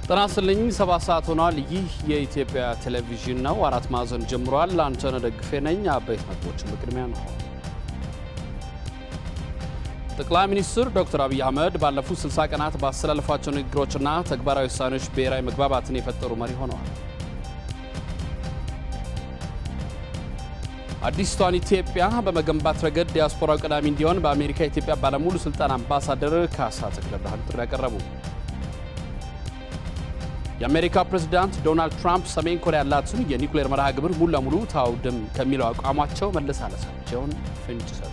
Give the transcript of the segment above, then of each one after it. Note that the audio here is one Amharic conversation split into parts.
ጥናስልኝ 7 ሰዓት ሆኗል። ይህ የኢትዮጵያ ቴሌቪዥን ነው። አራት ማዕዘን ጀምሯል። አንተነ ደግፌ ነኝ። አበይት ነጥቦችን በቅድሚያ ነው። ጠቅላይ ሚኒስትር ዶክተር አብይ አህመድ ባለፉት 60 ቀናት ባስተላለፏቸው ንግግሮችና ተግባራዊ ውሳኔዎች ብሔራዊ መግባባትን የፈጠሩ መሪ ሆነዋል። አዲስቷን ኢትዮጵያ በመገንባት ረገድ ዲያስፖራው ቀዳሚ እንዲሆን በአሜሪካ ኢትዮጵያ ባለሙሉ ስልጣን አምባሳደር ካሳ ተክለ ብርሃን ጥሪ ያቀረቡ። የአሜሪካ ፕሬዝዳንት ዶናልድ ትራምፕ ሰሜን ኮሪያ ያላትን የኒውክሌር መርሃ ግብር ሙሉ ለሙሉ ታውድም ከሚለው አቋማቸው መለሳለሳቸውን ፍንጭ ሰጡ።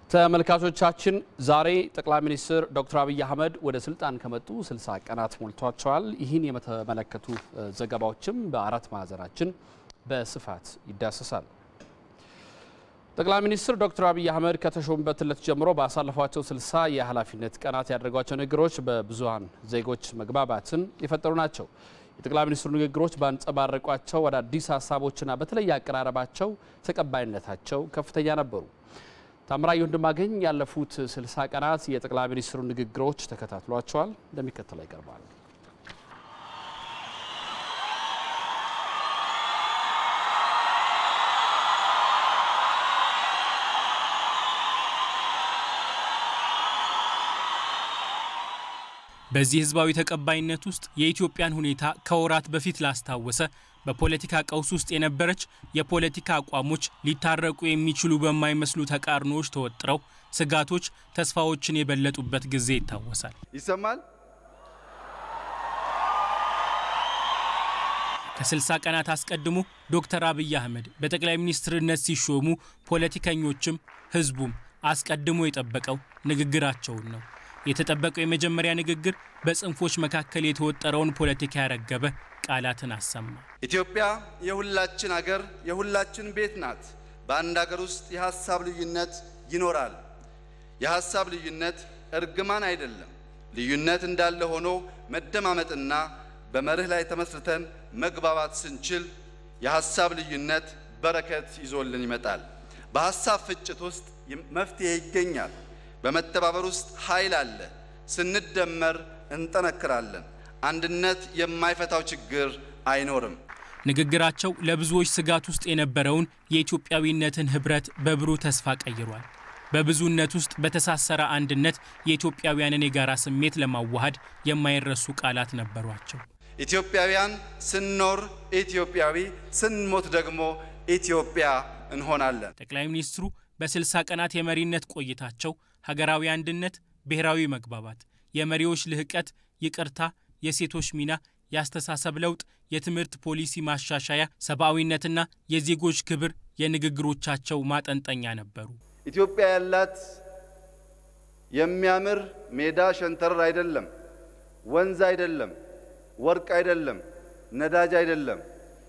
ተመልካቾቻችን ዛሬ ጠቅላይ ሚኒስትር ዶክተር አብይ አህመድ ወደ ስልጣን ከመጡ 60 ቀናት ሞልቷቸዋል። ይህን የተመለከቱ ዘገባዎችም በአራት ማዕዘናችን በስፋት ይዳሰሳል። ጠቅላይ ሚኒስትር ዶክተር አብይ አህመድ ከተሾሙበት ዕለት ጀምሮ ባሳለፏቸው 60 የኃላፊነት ቀናት ያደረጓቸው ንግግሮች በብዙሃን ዜጎች መግባባትን የፈጠሩ ናቸው። የጠቅላይ ሚኒስትሩ ንግግሮች ባንጸባረቋቸው አዳዲስ ሀሳቦችና በተለየ አቀራረባቸው ተቀባይነታቸው ከፍተኛ ነበሩ። ታምራዩ እንደማገኝ ያለፉት 60 ቀናት የጠቅላይ ሚኒስትሩ ንግግሮች ተከታትሏቸዋል። እንደሚከተለው ይቀርባል። በዚህ ህዝባዊ ተቀባይነት ውስጥ የኢትዮጵያን ሁኔታ ከወራት በፊት ላስታወሰ በፖለቲካ ቀውስ ውስጥ የነበረች የፖለቲካ አቋሞች ሊታረቁ የሚችሉ በማይመስሉ ተቃርኖዎች ተወጥረው ስጋቶች ተስፋዎችን የበለጡበት ጊዜ ይታወሳል። ይሰማል። ከ60 ቀናት አስቀድሞ ዶክተር አብይ አህመድ በጠቅላይ ሚኒስትርነት ሲሾሙ ፖለቲከኞችም ህዝቡም አስቀድሞ የጠበቀው ንግግራቸውን ነው። የተጠበቀው የመጀመሪያ ንግግር በጽንፎች መካከል የተወጠረውን ፖለቲካ ያረገበ ቃላትን አሰማ። ኢትዮጵያ የሁላችን ሀገር የሁላችን ቤት ናት። በአንድ ሀገር ውስጥ የሐሳብ ልዩነት ይኖራል። የሐሳብ ልዩነት እርግማን አይደለም። ልዩነት እንዳለ ሆኖ መደማመጥና በመርህ ላይ ተመስርተን መግባባት ስንችል የሐሳብ ልዩነት በረከት ይዞልን ይመጣል። በሐሳብ ፍጭት ውስጥ መፍትሄ ይገኛል። በመተባበር ውስጥ ኃይል አለ። ስንደመር እንጠነክራለን። አንድነት የማይፈታው ችግር አይኖርም። ንግግራቸው ለብዙዎች ስጋት ውስጥ የነበረውን የኢትዮጵያዊነትን ህብረት በብሩህ ተስፋ ቀይሯል። በብዙነት ውስጥ በተሳሰረ አንድነት የኢትዮጵያውያንን የጋራ ስሜት ለማዋሃድ የማይረሱ ቃላት ነበሯቸው። ኢትዮጵያውያን ስንኖር ኢትዮጵያዊ፣ ስንሞት ደግሞ ኢትዮጵያ እንሆናለን። ጠቅላይ ሚኒስትሩ በ60 ቀናት የመሪነት ቆይታቸው ሀገራዊ አንድነት፣ ብሔራዊ መግባባት፣ የመሪዎች ልህቀት፣ ይቅርታ፣ የሴቶች ሚና፣ ያስተሳሰብ ለውጥ፣ የትምህርት ፖሊሲ ማሻሻያ፣ ሰብአዊነትና የዜጎች ክብር የንግግሮቻቸው ማጠንጠኛ ነበሩ። ኢትዮጵያ ያላት የሚያምር ሜዳ ሸንተረር አይደለም፣ ወንዝ አይደለም፣ ወርቅ አይደለም፣ ነዳጅ አይደለም።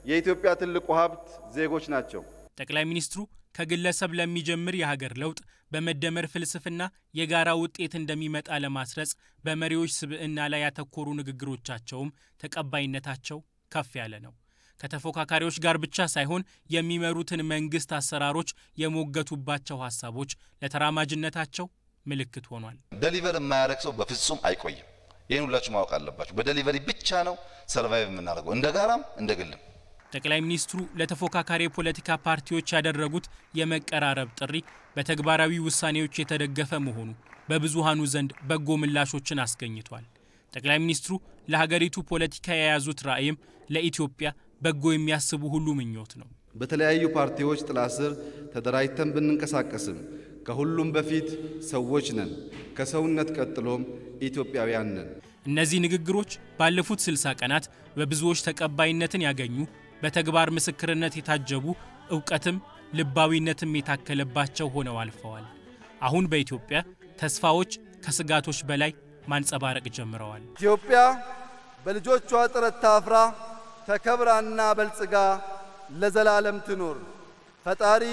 የኢትዮጵያ ትልቁ ሀብት ዜጎች ናቸው። ጠቅላይ ሚኒስትሩ ከግለሰብ ለሚጀምር የሀገር ለውጥ በመደመር ፍልስፍና የጋራ ውጤት እንደሚመጣ ለማስረጽ በመሪዎች ስብዕና ላይ ያተኮሩ ንግግሮቻቸውም ተቀባይነታቸው ከፍ ያለ ነው። ከተፎካካሪዎች ጋር ብቻ ሳይሆን የሚመሩትን መንግስት አሰራሮች የሞገቱባቸው ሐሳቦች ለተራማጅነታቸው ምልክት ሆኗል። ዴሊቨር የማያረግ ሰው በፍጹም አይቆይም። ይሄን ሁላችሁ ማወቅ አለባችሁ። በዴሊቨሪ ብቻ ነው ሰርቫይቭ የምናደርገው እንደ ጋራም እንደ ግልም። ጠቅላይ ሚኒስትሩ ለተፎካካሪ የፖለቲካ ፓርቲዎች ያደረጉት የመቀራረብ ጥሪ በተግባራዊ ውሳኔዎች የተደገፈ መሆኑ በብዙሃኑ ዘንድ በጎ ምላሾችን አስገኝቷል። ጠቅላይ ሚኒስትሩ ለሀገሪቱ ፖለቲካ የያዙት ራዕይም ለኢትዮጵያ በጎ የሚያስቡ ሁሉ ምኞት ነው። በተለያዩ ፓርቲዎች ጥላ ስር ተደራጅተን ብንንቀሳቀስም ከሁሉም በፊት ሰዎች ነን። ከሰውነት ቀጥሎም ኢትዮጵያውያን ነን። እነዚህ ንግግሮች ባለፉት 60 ቀናት በብዙዎች ተቀባይነትን ያገኙ፣ በተግባር ምስክርነት የታጀቡ፣ ዕውቀትም ልባዊነትም የታከለባቸው ሆነው አልፈዋል። አሁን በኢትዮጵያ ተስፋዎች ከስጋቶች በላይ ማንጸባረቅ ጀምረዋል። ኢትዮጵያ በልጆቿ ጥረት ታፍራ ተከብራና በልጽጋ ለዘላለም ትኖር። ፈጣሪ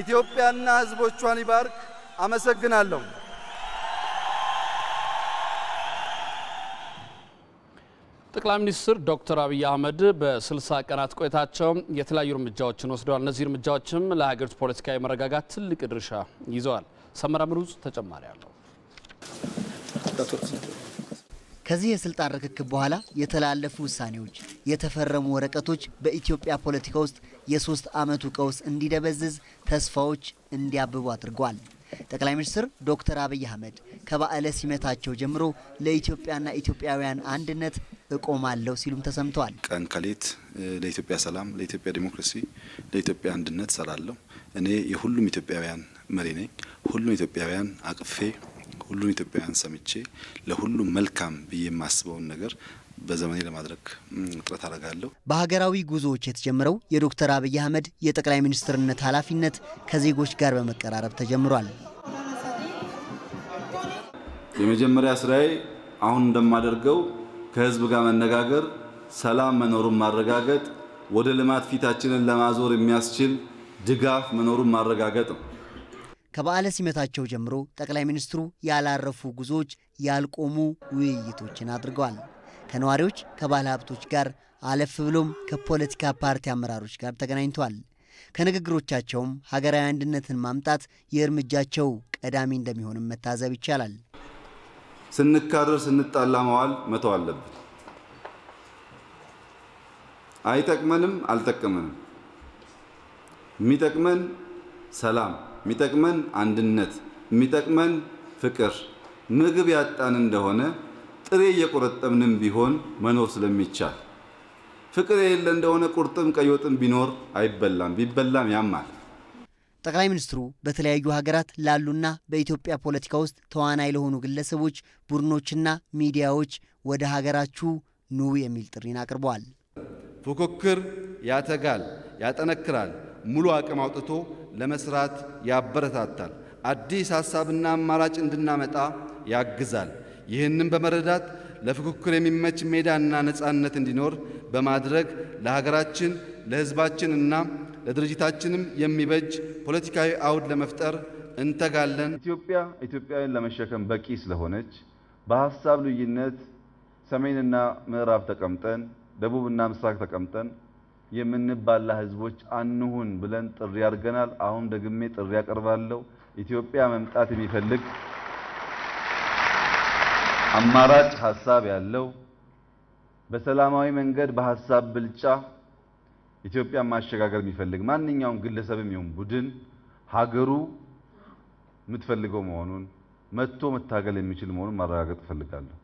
ኢትዮጵያና ሕዝቦቿን ይባርክ። አመሰግናለሁ። ጠቅላይ ሚኒስትር ዶክተር አብይ አህመድ በ60 ቀናት ቆይታቸው የተለያዩ እርምጃዎችን ወስደዋል። እነዚህ እርምጃዎችም ለሀገሪቱ ፖለቲካዊ መረጋጋት ትልቅ ድርሻ ይዘዋል። ሰመራ ምሩጽ ተጨማሪ አለው። ከዚህ የስልጣን ርክክብ በኋላ የተላለፉ ውሳኔዎች፣ የተፈረሙ ወረቀቶች በኢትዮጵያ ፖለቲካ ውስጥ የ3 ዓመቱ ቀውስ እንዲደበዝዝ ተስፋዎች እንዲያብቡ አድርጓል። ጠቅላይ ሚኒስትር ዶክተር አብይ አህመድ ከበዓለ ሲመታቸው ጀምሮ ለኢትዮጵያና ኢትዮጵያውያን አንድነት እቆማለሁ ሲሉም ተሰምተዋል። ቀን ከሌት ለኢትዮጵያ ሰላም፣ ለኢትዮጵያ ዲሞክራሲ፣ ለኢትዮጵያ አንድነት ሰራለሁ። እኔ የሁሉም ኢትዮጵያውያን መሪ ነኝ። ሁሉም ኢትዮጵያውያን አቅፌ ሁሉም ኢትዮጵያውያን ሰምቼ ለሁሉም መልካም ብዬ የማስበውን ነገር በዘመኔ ለማድረግ ጥረት አደርጋለሁ። በሀገራዊ ጉዞዎች የተጀመረው የዶክተር አብይ አህመድ የጠቅላይ ሚኒስትርነት ኃላፊነት ከዜጎች ጋር በመቀራረብ ተጀምሯል። የመጀመሪያ ስራዬ አሁን እንደማደርገው ከህዝብ ጋር መነጋገር፣ ሰላም መኖሩን ማረጋገጥ፣ ወደ ልማት ፊታችንን ለማዞር የሚያስችል ድጋፍ መኖሩን ማረጋገጥ ነው። ከበዓለ ሲመታቸው ጀምሮ ጠቅላይ ሚኒስትሩ ያላረፉ ጉዞዎች፣ ያልቆሙ ውይይቶችን አድርገዋል። ከነዋሪዎች፣ ከባለ ሀብቶች ጋር አለፍ ብሎም ከፖለቲካ ፓርቲ አመራሮች ጋር ተገናኝተዋል። ከንግግሮቻቸውም ሀገራዊ አንድነትን ማምጣት የእርምጃቸው ቀዳሚ እንደሚሆንም መታዘብ ይቻላል። ስንካረር ስንጣላ መዋል መተው አለብን። አይጠቅመንም፣ አልጠቅመንም። የሚጠቅመን ሰላም፣ የሚጠቅመን አንድነት፣ የሚጠቅመን ፍቅር። ምግብ ያጣን እንደሆነ ጥሬ እየቆረጠምንም ቢሆን መኖር ስለሚቻል፣ ፍቅር የሌለ እንደሆነ ቁርጥም ቀይወጥም ቢኖር አይበላም፣ ቢበላም ያማል። ጠቅላይ ሚኒስትሩ በተለያዩ ሀገራት ላሉና በኢትዮጵያ ፖለቲካ ውስጥ ተዋናይ ለሆኑ ግለሰቦች፣ ቡድኖችና ሚዲያዎች ወደ ሀገራችሁ ኑ የሚል ጥሪን አቅርበዋል። ፉክክር ያተጋል፣ ያጠነክራል፣ ሙሉ አቅም አውጥቶ ለመስራት ያበረታታል፣ አዲስ ሐሳብና አማራጭ እንድናመጣ ያግዛል። ይህንን በመረዳት ለፉክክር የሚመች ሜዳና ነፃነት እንዲኖር በማድረግ ለሀገራችን ለሕዝባችንና ለድርጅታችንም የሚበጅ ፖለቲካዊ አውድ ለመፍጠር እንተጋለን። ኢትዮጵያውያን ለመሸከም በቂ ስለሆነች በሐሳብ ልዩነት ሰሜንና ምዕራብ ተቀምጠን ደቡብና ምስራቅ ተቀምጠን የምንባላ ህዝቦች አንሁን ብለን ጥሪ አድርገናል። አሁን ደግሜ ጥሪ ያቀርባለሁ። ኢትዮጵያ መምጣት የሚፈልግ አማራጭ ሐሳብ ያለው በሰላማዊ መንገድ በሐሳብ ብልጫ ኢትዮጵያ ማሸጋገር የሚፈልግ ማንኛውም ግለሰብም ይሁን ቡድን ሀገሩ የምትፈልገው መሆኑን መጥቶ መታገል የሚችል መሆኑን ማረጋገጥ ፈልጋለሁ።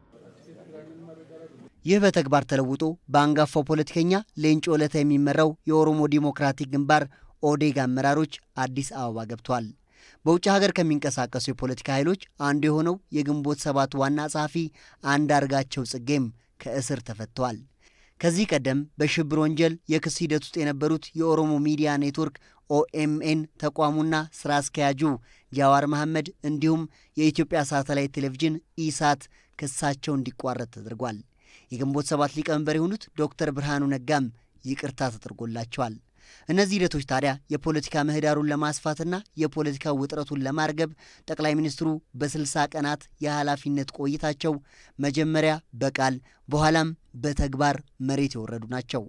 ይህ በተግባር ተለውጦ በአንጋፋው ፖለቲከኛ ሌንጮ ለታ የሚመራው የኦሮሞ ዲሞክራቲክ ግንባር ኦዴግ አመራሮች አዲስ አበባ ገብተዋል። በውጭ ሀገር ከሚንቀሳቀሱ የፖለቲካ ኃይሎች አንዱ የሆነው የግንቦት 7 ዋና ጸሐፊ አንዳርጋቸው ጽጌም ከእስር ተፈተዋል። ከዚህ ቀደም በሽብር ወንጀል የክስ ሂደት ውስጥ የነበሩት የኦሮሞ ሚዲያ ኔትወርክ ኦኤምኤን ተቋሙና ስራ አስኪያጁ ጃዋር መሐመድ እንዲሁም የኢትዮጵያ ሳተላይት ቴሌቪዥን ኢሳት ክሳቸው እንዲቋረጥ ተደርጓል። የግንቦት 7 ሊቀመንበር የሆኑት ዶክተር ብርሃኑ ነጋም ይቅርታ ተደርጎላቸዋል። እነዚህ ሂደቶች ታዲያ የፖለቲካ ምህዳሩን ለማስፋትና የፖለቲካ ውጥረቱን ለማርገብ ጠቅላይ ሚኒስትሩ በ60 ቀናት የኃላፊነት ቆይታቸው መጀመሪያ በቃል በኋላም በተግባር መሬት የወረዱ ናቸው።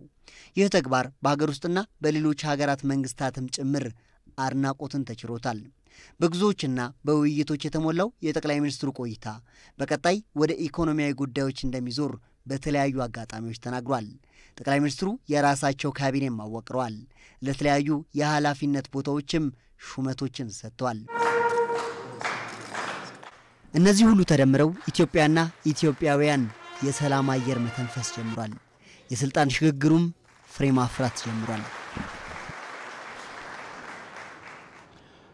ይህ ተግባር በሀገር ውስጥና በሌሎች ሀገራት መንግስታትም ጭምር አድናቆትን ተችሮታል። በጉዞዎችና በውይይቶች የተሞላው የጠቅላይ ሚኒስትሩ ቆይታ በቀጣይ ወደ ኢኮኖሚያዊ ጉዳዮች እንደሚዞር በተለያዩ አጋጣሚዎች ተናግሯል። ጠቅላይ ሚኒስትሩ የራሳቸው ካቢኔም አዋቅረዋል። ለተለያዩ የኃላፊነት ቦታዎችም ሹመቶችን ሰጥተዋል። እነዚህ ሁሉ ተደምረው ኢትዮጵያና ኢትዮጵያውያን የሰላም አየር መተንፈስ ጀምሯል። የስልጣን ሽግግሩም ፍሬ ማፍራት ጀምሯል።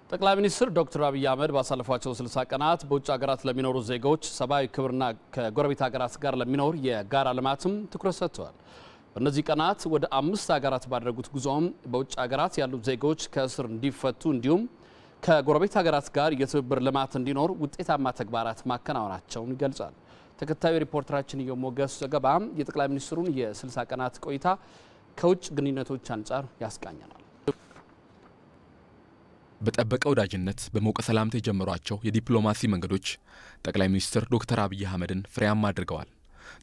ጠቅላይ ሚኒስትር ዶክተር አብይ አህመድ ባሳለፏቸው 60 ቀናት በውጭ ሀገራት ለሚኖሩ ዜጎች ሰብአዊ ክብርና ከጎረቤት ሀገራት ጋር ለሚኖር የጋራ ልማትም ትኩረት ሰጥተዋል። በእነዚህ ቀናት ወደ 5 ሀገራት ባደረጉት ጉዞም በውጭ ሀገራት ያሉ ዜጎች ከእስር እንዲፈቱ እንዲሁም ከጎረቤት ሀገራት ጋር የትብብር ልማት እንዲኖር ውጤታማ ተግባራት ማከናወናቸውን ይገልጻል። ተከታዩ ሪፖርተራችን የሞገስ ዘገባ የጠቅላይ ሚኒስትሩን የ60 ቀናት ቆይታ ከውጭ ግንኙነቶች አንጻር ያስቃኘናል። በጠበቀ ወዳጅነት በሞቀ ሰላምታ የጀመሯቸው የዲፕሎማሲ መንገዶች ጠቅላይ ሚኒስትር ዶክተር አብይ አህመድን ፍሬያማ አድርገዋል።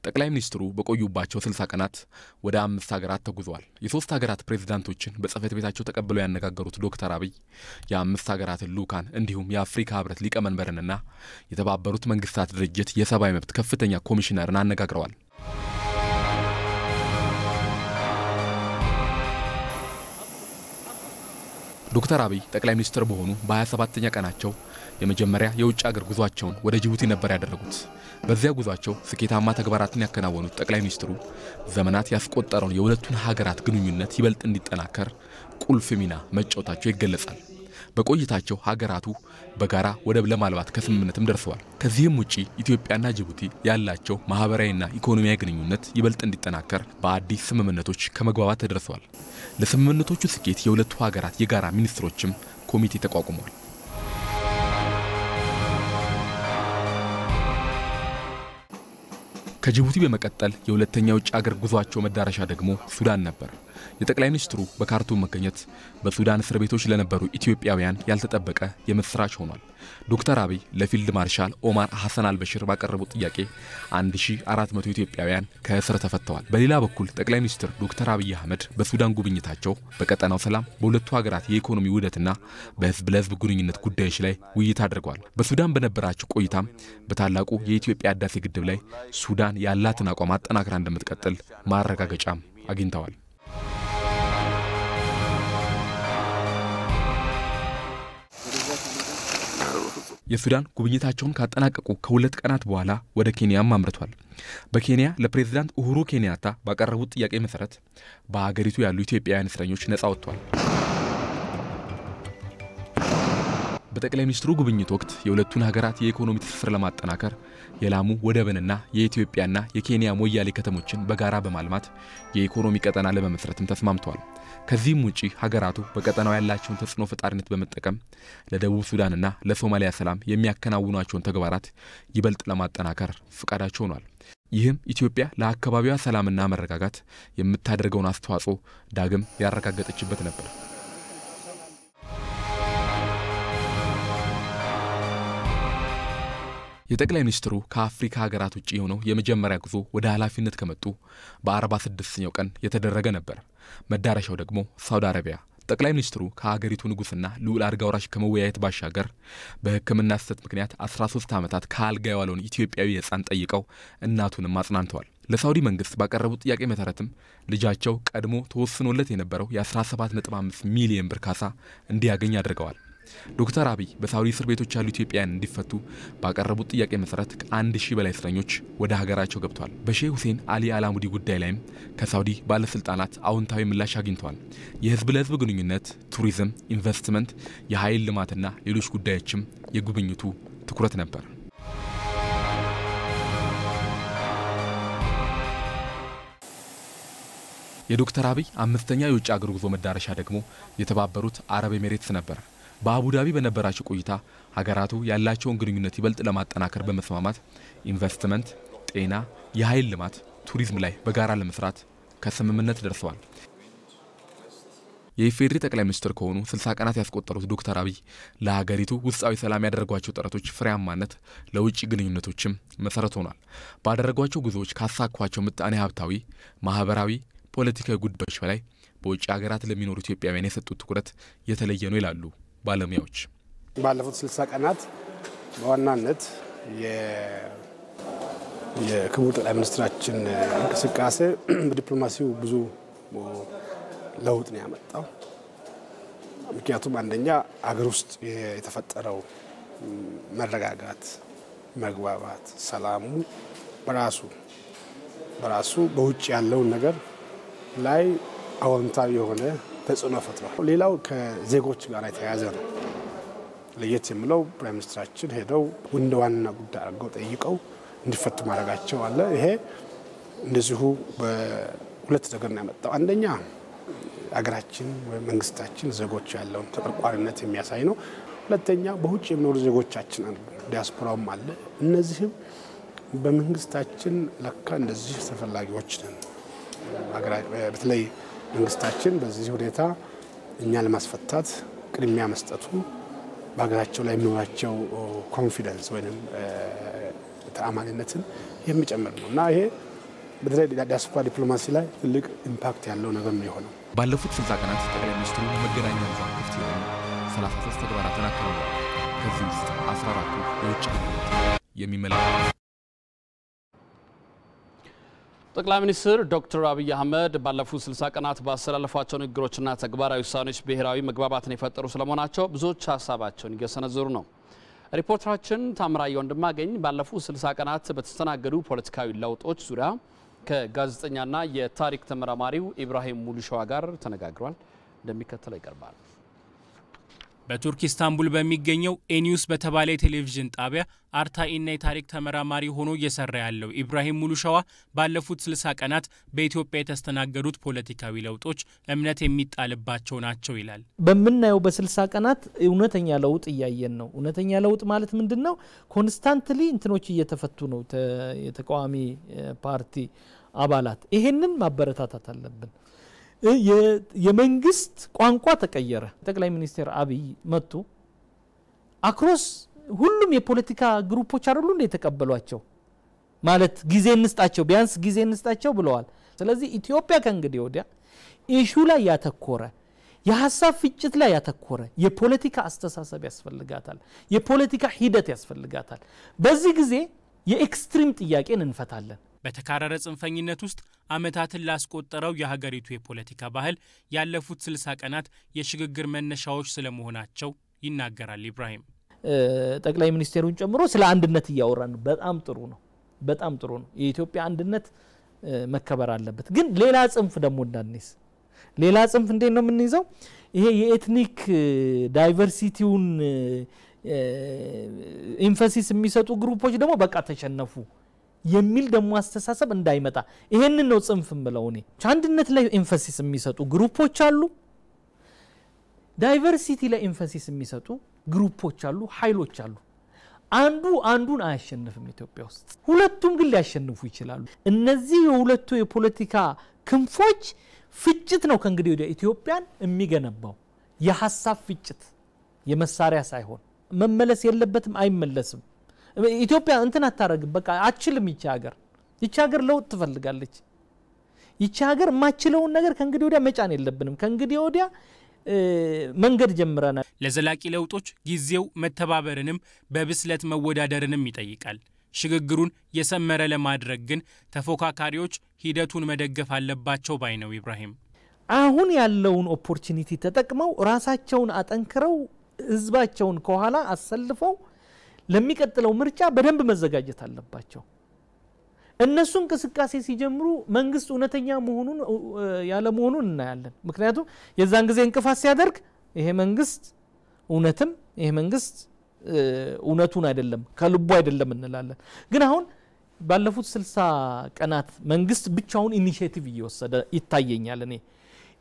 ጠቅላይ ሚኒስትሩ በቆዩባቸው 60 ቀናት ወደ 5 ሀገራት ተጉዘዋል። የ3 ሀገራት ፕሬዝዳንቶችን በጽህፈት ቤታቸው ተቀብለው ያነጋገሩት ዶክተር አብይ የ5 ሀገራትን ልኡካን እንዲሁም የአፍሪካ ህብረት ሊቀመንበርንና የተባበሩት መንግስታት ድርጅት የሰብአዊ መብት ከፍተኛ ኮሚሽነርን አነጋግረዋል። ዶክተር አብይ ጠቅላይ ሚኒስትር በሆኑ በ27ኛ ቀናቸው የመጀመሪያ የውጭ ሀገር ጉዟቸውን ወደ ጅቡቲ ነበር ያደረጉት። በዚያ ጉዟቸው ስኬታማ ተግባራትን ያከናወኑት ጠቅላይ ሚኒስትሩ ዘመናት ያስቆጠረውን የሁለቱን ሀገራት ግንኙነት ይበልጥ እንዲጠናከር ቁልፍ ሚና መጫወታቸው ይገለጻል። በቆይታቸው ሀገራቱ በጋራ ወደብ ለማልማት ከስምምነትም ደርሰዋል። ከዚህም ውጪ ኢትዮጵያና ጅቡቲ ያላቸው ማህበራዊና ኢኮኖሚያዊ ግንኙነት ይበልጥ እንዲጠናከር በአዲስ ስምምነቶች ከመግባባት ተደርሰዋል። ለስምምነቶቹ ስኬት የሁለቱ ሀገራት የጋራ ሚኒስትሮችም ኮሚቴ ተቋቁመዋል። ከጅቡቲ በመቀጠል የሁለተኛው ውጭ ሀገር ጉዟቸው መዳረሻ ደግሞ ሱዳን ነበር። የጠቅላይ ሚኒስትሩ በካርቱም መገኘት በሱዳን እስር ቤቶች ለነበሩ ኢትዮጵያውያን ያልተጠበቀ የምስራች ሆኗል። ዶክተር አብይ ለፊልድ ማርሻል ኦማር ሐሰን አልበሽር ባቀረቡት ጥያቄ 1400 ኢትዮጵያውያን ከእስር ተፈተዋል። በሌላ በኩል ጠቅላይ ሚኒስትር ዶክተር አብይ አህመድ በሱዳን ጉብኝታቸው በቀጠናው ሰላም፣ በሁለቱ ሀገራት የኢኮኖሚ ውህደትና በህዝብ ለህዝብ ግንኙነት ጉዳዮች ላይ ውይይት አድርገዋል። በሱዳን በነበራቸው ቆይታም በታላቁ የኢትዮጵያ ህዳሴ ግድብ ላይ ሱዳን ያላትን አቋም አጠናክራ እንደምትቀጥል ማረጋገጫም አግኝተዋል። የሱዳን ጉብኝታቸውን ካጠናቀቁ ከሁለት ቀናት በኋላ ወደ ኬንያም አምርቷል። በኬንያ ለፕሬዝዳንት ኡሁሩ ኬንያታ ባቀረቡት ጥያቄ መሰረት በአገሪቱ ያሉ ኢትዮጵያውያን እስረኞች ነፃ ወጥተዋል። በጠቅላይ ሚኒስትሩ ጉብኝት ወቅት የሁለቱን ሀገራት የኢኮኖሚ ትስስር ለማጠናከር የላሙ ወደብንና የኢትዮጵያና የኬንያ ሞያሌ ከተሞችን በጋራ በማልማት የኢኮኖሚ ቀጠና ለመመስረትም ተስማምተዋል። ከዚህም ውጪ ሀገራቱ በቀጠናው ያላቸውን ተጽዕኖ ፈጣሪነት በመጠቀም ለደቡብ ሱዳንና ለሶማሊያ ሰላም የሚያከናውኗቸውን ተግባራት ይበልጥ ለማጠናከር ፍቃዳቸው ሆኗል። ይህም ኢትዮጵያ ለአካባቢዋ ሰላምና መረጋጋት የምታደርገውን አስተዋጽኦ ዳግም ያረጋገጠችበት ነበር። የጠቅላይ ሚኒስትሩ ከአፍሪካ ሀገራት ውጪ የሆነው የመጀመሪያ ጉዞ ወደ ኃላፊነት ከመጡ በ46ኛው ቀን የተደረገ ነበር። መዳረሻው ደግሞ ሳውዲ አረቢያ። ጠቅላይ ሚኒስትሩ ከሀገሪቱ ንጉስና ልዑል አልጋ ወራሽ ከመወያየት ባሻገር በሕክምና ስህተት ምክንያት 13 ዓመታት ከአልጋ የዋለውን ኢትዮጵያዊ ሕፃን ጠይቀው እናቱንም አጽናንተዋል። ለሳውዲ መንግስት ባቀረቡት ጥያቄ መሰረትም ልጃቸው ቀድሞ ተወስኖለት የነበረው የ17.5 ሚሊዮን ብር ካሳ እንዲያገኝ አድርገዋል። ዶክተር አብይ በሳውዲ እስር ቤቶች ያሉ ኢትዮጵያውያን እንዲፈቱ ባቀረቡት ጥያቄ መሰረት ከ1000 በላይ እስረኞች ወደ ሀገራቸው ገብተዋል። በሼህ ሁሴን አሊ አላሙዲ ጉዳይ ላይም ከሳውዲ ባለስልጣናት አዎንታዊ ምላሽ አግኝተዋል። የህዝብ ለህዝብ ግንኙነት፣ ቱሪዝም፣ ኢንቨስትመንት፣ የኃይል ልማትና ሌሎች ጉዳዮችም የጉብኝቱ ትኩረት ነበር። የዶክተር አብይ አምስተኛ የውጭ ሀገር ጉዞ መዳረሻ ደግሞ የተባበሩት አረብ ኤሚሬትስ ነበር። በአቡዳቢ በነበራቸው ቆይታ ሀገራቱ ያላቸውን ግንኙነት ይበልጥ ለማጠናከር በመስማማት ኢንቨስትመንት፣ ጤና፣ የኃይል ልማት፣ ቱሪዝም ላይ በጋራ ለመስራት ከስምምነት ደርሰዋል። የኢፌዴሪ ጠቅላይ ሚኒስትር ከሆኑ 60 ቀናት ያስቆጠሩት ዶክተር አብይ ለሀገሪቱ ውስጣዊ ሰላም ያደረጓቸው ጥረቶች ፍሬያማነት ለውጭ ግንኙነቶችም መሰረት ሆኗል። ባደረጓቸው ጉዞዎች ካሳኳቸው ምጣኔ ሀብታዊ፣ ማህበራዊ፣ ፖለቲካዊ ጉዳዮች በላይ በውጭ ሀገራት ለሚኖሩ ኢትዮጵያውያን የሰጡት ትኩረት የተለየ ነው ይላሉ ባለሙያዎች። ባለፉት 60 ቀናት በዋናነት የክቡር ጠቅላይ ሚኒስትራችን እንቅስቃሴ በዲፕሎማሲው ብዙ ለውጥ ነው ያመጣው። ምክንያቱም አንደኛ አገር ውስጥ የተፈጠረው መረጋጋት፣ መግባባት፣ ሰላሙ በራሱ በውጭ ያለው ነገር ላይ አዎንታዊ የሆነ ተጽዕኖ ፈጥሯል። ሌላው ከዜጎች ጋር የተያያዘ ነው። ለየት የሚለው ፕራይም ሚኒስትራችን ሄደው እንደ ዋና ጉዳይ አድርገው ጠይቀው እንዲፈቱ ማድረጋቸው አለ። ይሄ እንደዚሁ በሁለት ነገር ነው ያመጣው። አንደኛ አገራችን ወይ መንግስታችን ዜጎች ያለውን ተቆርቋሪነት የሚያሳይ ነው። ሁለተኛ በውጭ የሚኖሩ ዜጎቻችን አሉ፣ ዲያስፖራውም አለ። እነዚህም በመንግስታችን ለካ እንደዚህ ተፈላጊዎች ነን። በተለይ መንግስታችን በዚህ ሁኔታ እኛ ለማስፈታት ቅድሚያ መስጠቱ በሀገራቸው ላይ የሚኖራቸው ኮንፊደንስ ወይም ተአማኒነትን የሚጨምር ነው እና ይሄ በተለይ ዲያስፖራ ዲፕሎማሲ ላይ ትልቅ ኢምፓክት ያለው ነገር ነው የሆነው። ባለፉት 60 ቀናት ጠቅላይ ሚኒስትሩ መገናኛ ብዙሃን ክፍት የሆኑ 33 ተግባራትን አከናውነዋል። ከዚህ ውስጥ 14ቱ የውጭ ግንኙነት የሚመለከቱ። ጠቅላይ ሚኒስትር ዶክተር አብይ አህመድ ባለፉት 60 ቀናት ባስተላለፏቸው ንግግሮችና ተግባራዊ ውሳኔዎች ብሔራዊ መግባባትን የፈጠሩ ስለመሆናቸው ብዙዎች ሀሳባቸውን እየሰነዘሩ ነው። ሪፖርተራችን ታምራየ ወንድማገኝ ባለፉት 60 ቀናት በተስተናገዱ ፖለቲካዊ ለውጦች ዙሪያ ከጋዜጠኛና የታሪክ ተመራማሪው ኢብራሂም ሙሉሸዋ ጋር ተነጋግሯል። እንደሚከተለው ይቀርባል። በቱርክ ኢስታንቡል በሚገኘው ኤኒውስ በተባለ ቴሌቪዥን ጣቢያ አርታኢና የታሪክ ተመራማሪ ሆኖ እየሰራ ያለው ኢብራሂም ሙሉሸዋ ባለፉት 60 ቀናት በኢትዮጵያ የተስተናገዱት ፖለቲካዊ ለውጦች እምነት የሚጣልባቸው ናቸው ይላል። በመናየው በ60 ቀናት እውነተኛ ለውጥ እያየን ነው። እውነተኛ ለውጥ ማለት ምንድነው? ኮንስታንትሊ እንትኖች እየተፈቱ ነው የተቃዋሚ ፓርቲ አባላት። ይሄንን ማበረታታት አለብን። የመንግስት ቋንቋ ተቀየረ። ጠቅላይ ሚኒስትር አብይ መጡ። አክሮስ ሁሉም የፖለቲካ ግሩፖች አይደሉ እንደ ተቀበሏቸው ማለት ጊዜ እንስጣቸው ቢያንስ ጊዜ እንስጣቸው ብለዋል። ስለዚህ ኢትዮጵያ ከእንግዲህ ወዲያ ኢሹ ላይ ያተኮረ የሐሳብ ፍጭት ላይ ያተኮረ የፖለቲካ አስተሳሰብ ያስፈልጋታል። የፖለቲካ ሂደት ያስፈልጋታል። በዚህ ጊዜ የኤክስትሪም ጥያቄን እንፈታለን። በተካረረ ጽንፈኝነት ውስጥ አመታትን ላስቆጠረው የሀገሪቱ የፖለቲካ ባህል ያለፉት 60 ቀናት የሽግግር መነሻዎች ስለመሆናቸው ይናገራል ኢብራሂም። ጠቅላይ ሚኒስትሩን ጨምሮ ስለ አንድነት እያወራን በጣም ጥሩ ነው። በጣም ጥሩ ነው። የኢትዮጵያ አንድነት መከበር አለበት። ግን ሌላ ጽንፍ ደግሞ እንዳንይዝ ሌላ ጽንፍ እንዴት ነው የምንይዘው? ይሄ የኤትኒክ ዳይቨርሲቲውን ኤምፋሲስ የሚሰጡ ግሩፖች ደግሞ በቃ ተሸነፉ የሚል ደግሞ አስተሳሰብ እንዳይመጣ ይሄንን ነው ጽንፍ ምለው እኔ። አንድነት ላይ ኤምፋሲስ የሚሰጡ ግሩፖች አሉ፣ ዳይቨርሲቲ ላይ ኤምፋሲስ የሚሰጡ ግሩፖች አሉ፣ ኃይሎች አሉ። አንዱን አያሸንፍም ኢትዮጵያ ውስጥ። ሁለቱም ግን ሊያሸንፉ ይችላሉ። እነዚህ የሁለቱ የፖለቲካ ክንፎች ፍጭት ነው ከእንግዲህ ወዲያ ኢትዮጵያን የሚገነባው። የሐሳብ ፍጭት የመሳሪያ ሳይሆን መመለስ የለበትም፣ አይመለስም። ኢትዮጵያ እንትን አታረግ በቃ አችልም። ይቺ ሀገር ለውጥ ትፈልጋለች። ይቺ ሀገር ማችለውን ነገር ከእንግዲህ ወዲያ መጫን የለብንም። ከእንግዲህ ወዲያ መንገድ ጀምረናል። ለዘላቂ ለውጦች ጊዜው መተባበርንም በብስለት መወዳደርንም ይጠይቃል። ሽግግሩን የሰመረ ለማድረግ ግን ተፎካካሪዎች ሂደቱን መደገፍ አለባቸው ባይ ነው ኢብራሂም። አሁን ያለውን ኦፖርቹኒቲ ተጠቅመው ራሳቸውን አጠንክረው ህዝባቸውን ከኋላ አሰልፈው ለሚቀጥለው ምርጫ በደንብ መዘጋጀት አለባቸው። እነሱ እንቅስቃሴ ሲጀምሩ መንግስት እውነተኛ መሆኑን ያለ መሆኑን እናያለን። ምክንያቱም የዛን ጊዜ እንቅፋት ሲያደርግ ይሄ መንግስት እውነትም ይሄ መንግስት እውነቱን አይደለም ከልቡ አይደለም እንላለን። ግን አሁን ባለፉት 60 ቀናት መንግስት ብቻውን ኢኒሺዬቲቭ እየወሰደ ይታየኛል። እኔ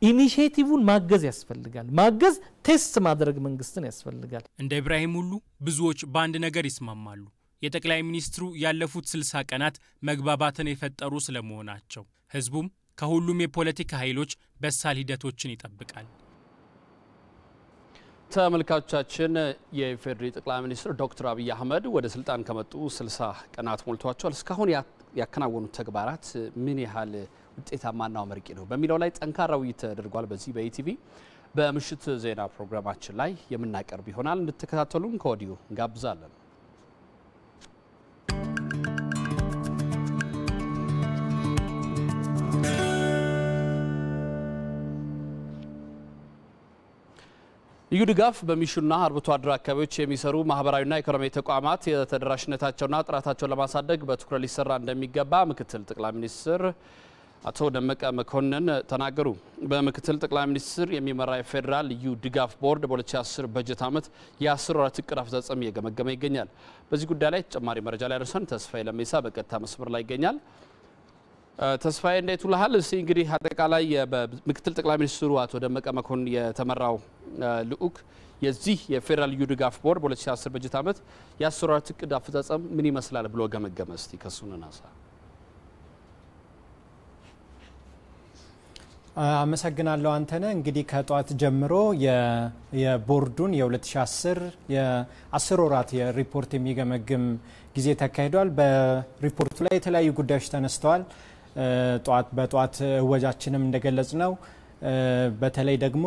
ኢኒሺዬቲቭን ማገዝ ያስፈልጋል። ማገዝ ቴስት ማድረግ መንግስትን ያስፈልጋል። እንደ ኢብራሂም ሁሉ ብዙዎች በአንድ ነገር ይስማማሉ። የጠቅላይ ሚኒስትሩ ያለፉት 60 ቀናት መግባባትን የፈጠሩ ስለመሆናቸው ህዝቡም ከሁሉም የፖለቲካ ኃይሎች በሳል ሂደቶችን ይጠብቃል። ተመልካቾቻችን የኢፌዴሪ ጠቅላይ ሚኒስትር ዶክተር አብይ አህመድ ወደ ስልጣን ከመጡ 60 ቀናት ሞልቷቸዋል። እስካሁን ያከናወኑት ተግባራት ምን ያህል ውጤታማና አመርቂ ነው በሚለው ላይ ጠንካራ ውይይት ተደርጓል። በዚህ በኢቲቪ በምሽት ዜና ፕሮግራማችን ላይ የምናቀርብ ይሆናል። እንድትከታተሉን ከወዲሁ እንጋብዛለን። ልዩ ድጋፍ በሚሹና አርብቶ አደር አካባቢዎች የሚሰሩ ማህበራዊና ኢኮኖሚያዊ ተቋማት የተደራሽነታቸውና ጥራታቸውን ለማሳደግ በትኩረት ሊሰራ እንደሚገባ ምክትል ጠቅላይ ሚኒስትር አቶ ደመቀ መኮንን ተናገሩ። በምክትል ጠቅላይ ሚኒስትር የሚመራ የፌዴራል ልዩ ድጋፍ ቦርድ በ2010 በጀት ዓመት የ10 ወራት እቅድ አፈጻጸም እየገመገመ ይገኛል። በዚህ ጉዳይ ላይ ተጨማሪ መረጃ ላይ ደርሰን ተስፋዬ ለሜሳ በቀጥታ መስመር ላይ ይገኛል። ተስፋዬ እንዴት ውለሃል? እስቲ እንግዲህ አጠቃላይ በምክትል ጠቅላይ ሚኒስትሩ አቶ ደመቀ መኮንን የተመራው ልዑክ የዚህ የፌዴራል ልዩ ድጋፍ ቦርድ በ2010 በጀት ዓመት የ10 ወራት እቅድ አፈጻጸም ምን ይመስላል ብሎ ገመገመ? እስቲ ከሱን እናሳ። አመሰግናለሁ አንተነ እንግዲህ ከጧት ጀምሮ የቦርዱን የ2010 የ10 ወራት የሪፖርት የሚገመግም ጊዜ ተካሂዷል። በሪፖርቱ ላይ የተለያዩ ጉዳዮች ተነስተዋል። በጧት ወጃችንም እንደገለጽነው በተለይ ደግሞ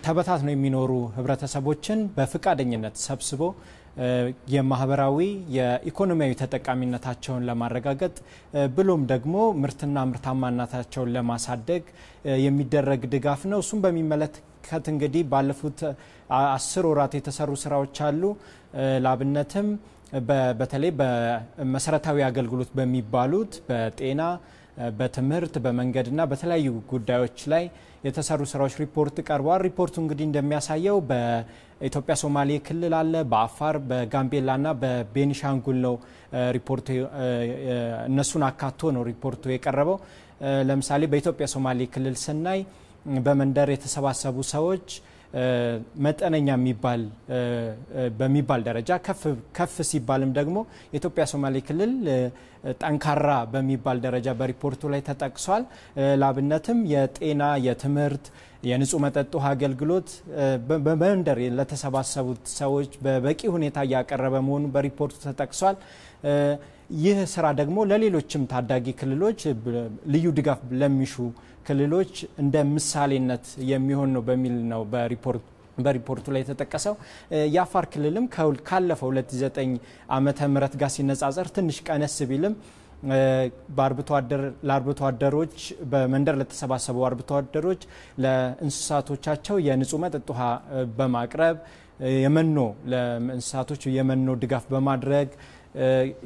ተበታትነው የሚኖሩ ህብረተሰቦችን በፍቃደኝነት ሰብስቦ የማህበራዊ የኢኮኖሚያዊ ተጠቃሚነታቸውን ለማረጋገጥ ብሎም ደግሞ ምርትና ምርታማነታቸውን ለማሳደግ የሚደረግ ድጋፍ ነው። እሱም በሚመለከት እንግዲህ ባለፉት 10 ወራት የተሰሩ ስራዎች አሉ። ላብነትም በተለይ በመሰረታዊ አገልግሎት በሚባሉት በጤና፣ በትምህርት፣ በመንገድና በተለያዩ ጉዳዮች ላይ የተሰሩ ስራዎች ሪፖርት ቀርቧል። ሪፖርቱ እንግዲህ እንደሚያሳየው በኢትዮጵያ ሶማሌ ክልል አለ፣ በአፋር፣ በጋምቤላና በቤኒሻንጉል ነው ሪፖርቱ እነሱን አካቶ ነው ሪፖርቱ የቀረበው። ለምሳሌ በኢትዮጵያ ሶማሌ ክልል ስናይ በመንደር የተሰባሰቡ ሰዎች መጠነኛ በሚባል ደረጃ ከፍ ሲባልም ደግሞ የኢትዮጵያ ሶማሌ ክልል ጠንካራ በሚባል ደረጃ በሪፖርቱ ላይ ተጠቅሷል። ላብነትም የጤና፣ የትምህርት፣ የንጹህ መጠጥ ውሃ አገልግሎት በመንደር ለተሰባሰቡት ሰዎች በበቂ ሁኔታ እያቀረበ መሆኑ በሪፖርቱ ተጠቅሷል። ይህ ስራ ደግሞ ለሌሎችም ታዳጊ ክልሎች ልዩ ድጋፍ ለሚሹ ክልሎች እንደ ምሳሌነት የሚሆን ነው በሚል ነው በሪፖርቱ ላይ የተጠቀሰው። የአፋር ክልልም ካለፈው 2009 ዓመተ ምህረት ጋር ሲነጻጸር ትንሽ ቀነስ ቢልም ለአርብቶ አደሮች በመንደር ለተሰባሰቡ አርብቶ አደሮች ለእንስሳቶቻቸው የንጹህ መጠጥ ውሃ በማቅረብ የመኖ ለእንስሳቶች የመኖ ድጋፍ በማድረግ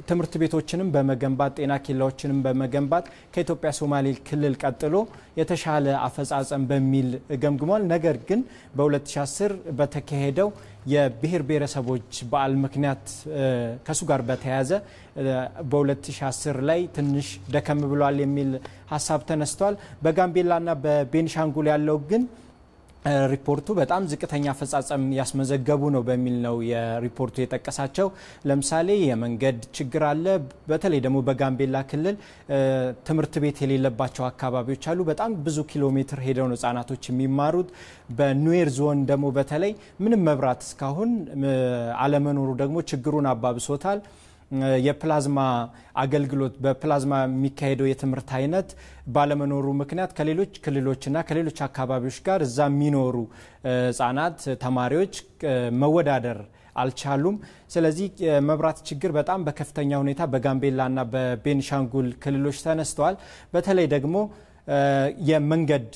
ትምህርት ቤቶችንም በመገንባት ጤና ኬላዎችንም በመገንባት ከኢትዮጵያ ሶማሌ ክልል ቀጥሎ የተሻለ አፈጻጸም በሚል ገምግሟል። ነገር ግን በ2010 በተካሄደው የብሔር ብሔረሰቦች በዓል ምክንያት ከሱ ጋር በተያያዘ በ2010 ላይ ትንሽ ደከም ብሏል የሚል ሀሳብ ተነስቷል። በጋምቤላና በቤኒሻንጉል ያለው ግን ሪፖርቱ በጣም ዝቅተኛ አፈጻጸም ያስመዘገቡ ነው በሚል ነው የሪፖርቱ የጠቀሳቸው። ለምሳሌ የመንገድ ችግር አለ። በተለይ ደግሞ በጋምቤላ ክልል ትምህርት ቤት የሌለባቸው አካባቢዎች አሉ። በጣም ብዙ ኪሎ ሜትር ሄደው ነው ህጻናቶች የሚማሩት። በኑዌር ዞን ደግሞ በተለይ ምንም መብራት እስካሁን አለመኖሩ ደግሞ ችግሩን አባብሶታል። የፕላዝማ አገልግሎት በፕላዝማ የሚካሄደው የትምህርት አይነት ባለመኖሩ ምክንያት ከሌሎች ክልሎችና ከሌሎች አካባቢዎች ጋር እዛ የሚኖሩ ህጻናት ተማሪዎች መወዳደር አልቻሉም። ስለዚህ የመብራት ችግር በጣም በከፍተኛ ሁኔታ በጋምቤላና በቤኒሻንጉል ክልሎች ተነስተዋል። በተለይ ደግሞ የመንገድ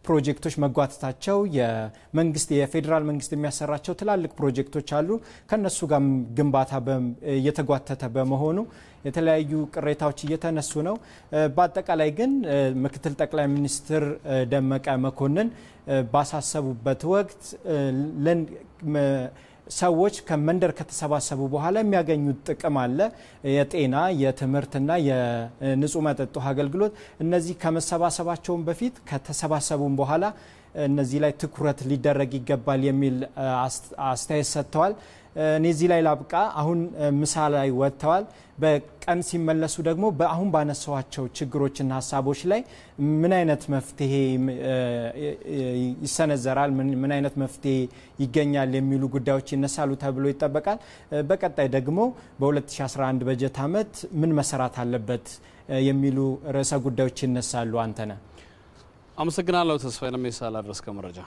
ፕሮጀክቶች መጓተታቸው የመንግስት የፌዴራል መንግስት የሚያሰራቸው ትላልቅ ፕሮጀክቶች አሉ። ከነሱ ጋር ግንባታ እየተጓተተ በመሆኑ የተለያዩ ቅሬታዎች እየተነሱ ነው። በአጠቃላይ ግን ምክትል ጠቅላይ ሚኒስትር ደመቀ መኮንን ባሳሰቡበት ወቅት ሰዎች ከመንደር ከተሰባሰቡ በኋላ የሚያገኙት ጥቅም አለ። የጤና፣ የትምህርትና የንጹህ መጠጥ ውሃ አገልግሎት እነዚህ ከመሰባሰባቸውም በፊት ከተሰባሰቡም በኋላ እነዚህ ላይ ትኩረት ሊደረግ ይገባል የሚል አስተያየት ሰጥተዋል። እኔ እዚህ ላይ ላብቃ። አሁን ምሳ ላይ ወጥተዋል። በቀን ሲመለሱ ደግሞ አሁን ባነሳዋቸው ችግሮችና ሀሳቦች ላይ ምን አይነት መፍትሄ ይሰነዘራል፣ ምን አይነት መፍትሄ ይገኛል የሚሉ ጉዳዮች ይነሳሉ ተብሎ ይጠበቃል። በቀጣይ ደግሞ በ2011 በጀት ዓመት ምን መሰራት አለበት የሚሉ ርዕሰ ጉዳዮች ይነሳሉ። አንተነ አመሰግናለሁ። ተስፋዬ ለሜሳ ላደረስከው መረጃ።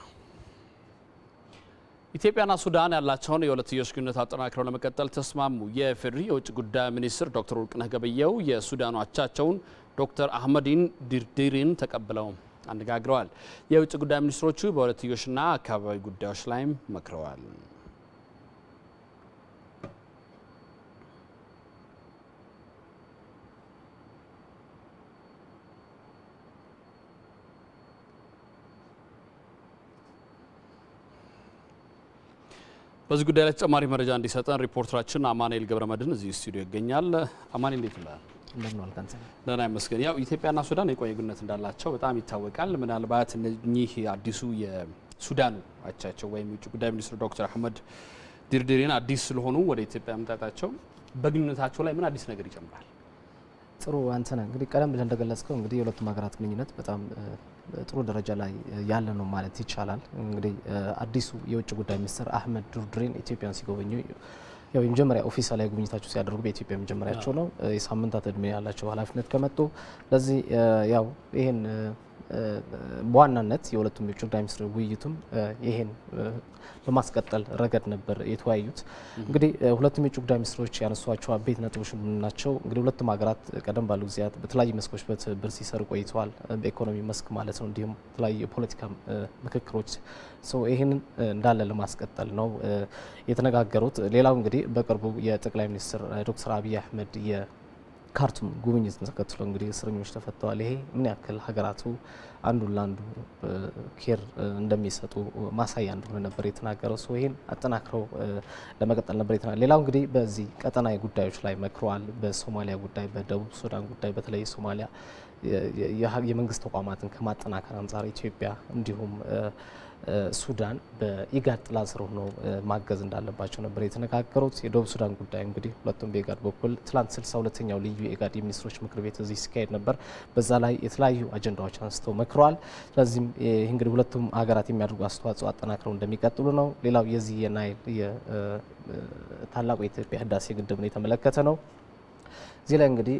ኢትዮጵያና ሱዳን ያላቸውን የሁለትዮሽ ግንኙነት አጠናክረው ለመቀጠል ተስማሙ። የፌዴሪ የውጭ ጉዳይ ሚኒስትር ዶክተር ወርቅነህ ገበየሁ የሱዳኑ አቻቸውን ዶክተር አህመዲን ዲርዲሪን ተቀብለው አነጋግረዋል። የውጭ ጉዳይ ሚኒስትሮቹ በሁለትዮሽና አካባቢ ጉዳዮች ላይም መክረዋል። በዚህ ጉዳይ ላይ ተጨማሪ መረጃ እንዲሰጠን ሪፖርተራችን አማኑኤል ገብረመድህን እዚህ ስቱዲዮ ይገኛል። አማኑኤል እንዴት ነህ? እንደምን ዋልክ? ደህና ይመስገን። ያው ኢትዮጵያና ሱዳን የቆየ ግንኙነት እንዳላቸው በጣም ይታወቃል። ምናልባት እነኚህ አዲሱ የሱዳኑ አቻቸው ወይም የውጭ ጉዳይ ሚኒስትር ዶክተር አህመድ ዲርዲሪን አዲስ ስለሆኑ ወደ ኢትዮጵያ መምጣታቸው በግንኙነታቸው ላይ ምን አዲስ ነገር ይጨምራል? ጥሩ አንተና እንግዲህ ቀደም ብለን እንደገለጽከው እንግዲህ የሁለቱም ሀገራት ግንኙነት በጣም ጥሩ ደረጃ ላይ ያለ ነው ማለት ይቻላል። እንግዲህ አዲሱ የውጭ ጉዳይ ሚኒስትር አህመድ ዱርድሪን ኢትዮጵያን ሲጎበኙ ያው የመጀመሪያ ኦፊሻላዊ ጉብኝታቸው ሲያደርጉ በኢትዮጵያ መጀመሪያቸው ነው። የሳምንታት እድሜ ያላቸው ኃላፊነት ከመጡ ለዚህ ያው ይሄን በዋናነት የሁለቱም የውጭ ጉዳይ ሚኒስትር ውይይቱም ይሄን በማስቀጠል ረገድ ነበር የተወያዩት። እንግዲህ ሁለቱም የውጭ ጉዳይ ሚኒስትሮች ያነሷቸው አበይት ነጥቦች ናቸው። እንግዲህ ሁለቱም ሀገራት ቀደም ባሉ ጊዜያት በተለያዩ መስኮች በትብብር ሲሰሩ ቆይተዋል። በኢኮኖሚ መስክ ማለት ነው። እንዲሁም የተለያዩ የፖለቲካ ምክክሮች ይሄንን እንዳለ ለማስቀጠል ነው የተነጋገሩት። ሌላው እንግዲህ በቅርቡ የጠቅላይ ሚኒስትር ዶክተር አብይ አህመድ ካርቱም ጉብኝትን ተከትሎ እንግዲህ እስረኞች ተፈተዋል። ይሄ ምን ያክል ሀገራቱ አንዱ ለአንዱ ኬር እንደሚሰጡ ማሳያ እንደሆነ ነበር የተናገረው። ይሄን አጠናክረው ለመቀጠል ነበር የተናገረው። ሌላው እንግዲህ በዚህ ቀጠናዊ ጉዳዮች ላይ መክረዋል። በሶማሊያ ጉዳይ፣ በደቡብ ሱዳን ጉዳይ በተለይ ሶማሊያ የመንግስት ተቋማትን ከማጠናከር አንጻር ኢትዮጵያ እንዲሁም ሱዳን በኢጋድ ጥላ ስር ሆነው ማገዝ እንዳለባቸው ነበር የተነጋገሩት። የደቡብ ሱዳን ጉዳይ እንግዲህ ሁለቱም በኢጋድ በኩል ትላንት 62ኛው ልዩ የኢጋድ የሚኒስትሮች ምክር ቤት እዚህ ሲካሄድ ነበር። በዛ ላይ የተለያዩ አጀንዳዎች አንስተው መክረዋል። ስለዚህም እንግዲህ ሁለቱም ሀገራት የሚያደርጉ አስተዋጽኦ አጠናክረው እንደሚቀጥሉ ነው። ሌላው የዚህ የናይል የታላቁ የኢትዮጵያ ህዳሴ ግድብን የተመለከተ ነው። እዚህ ላይ እንግዲህ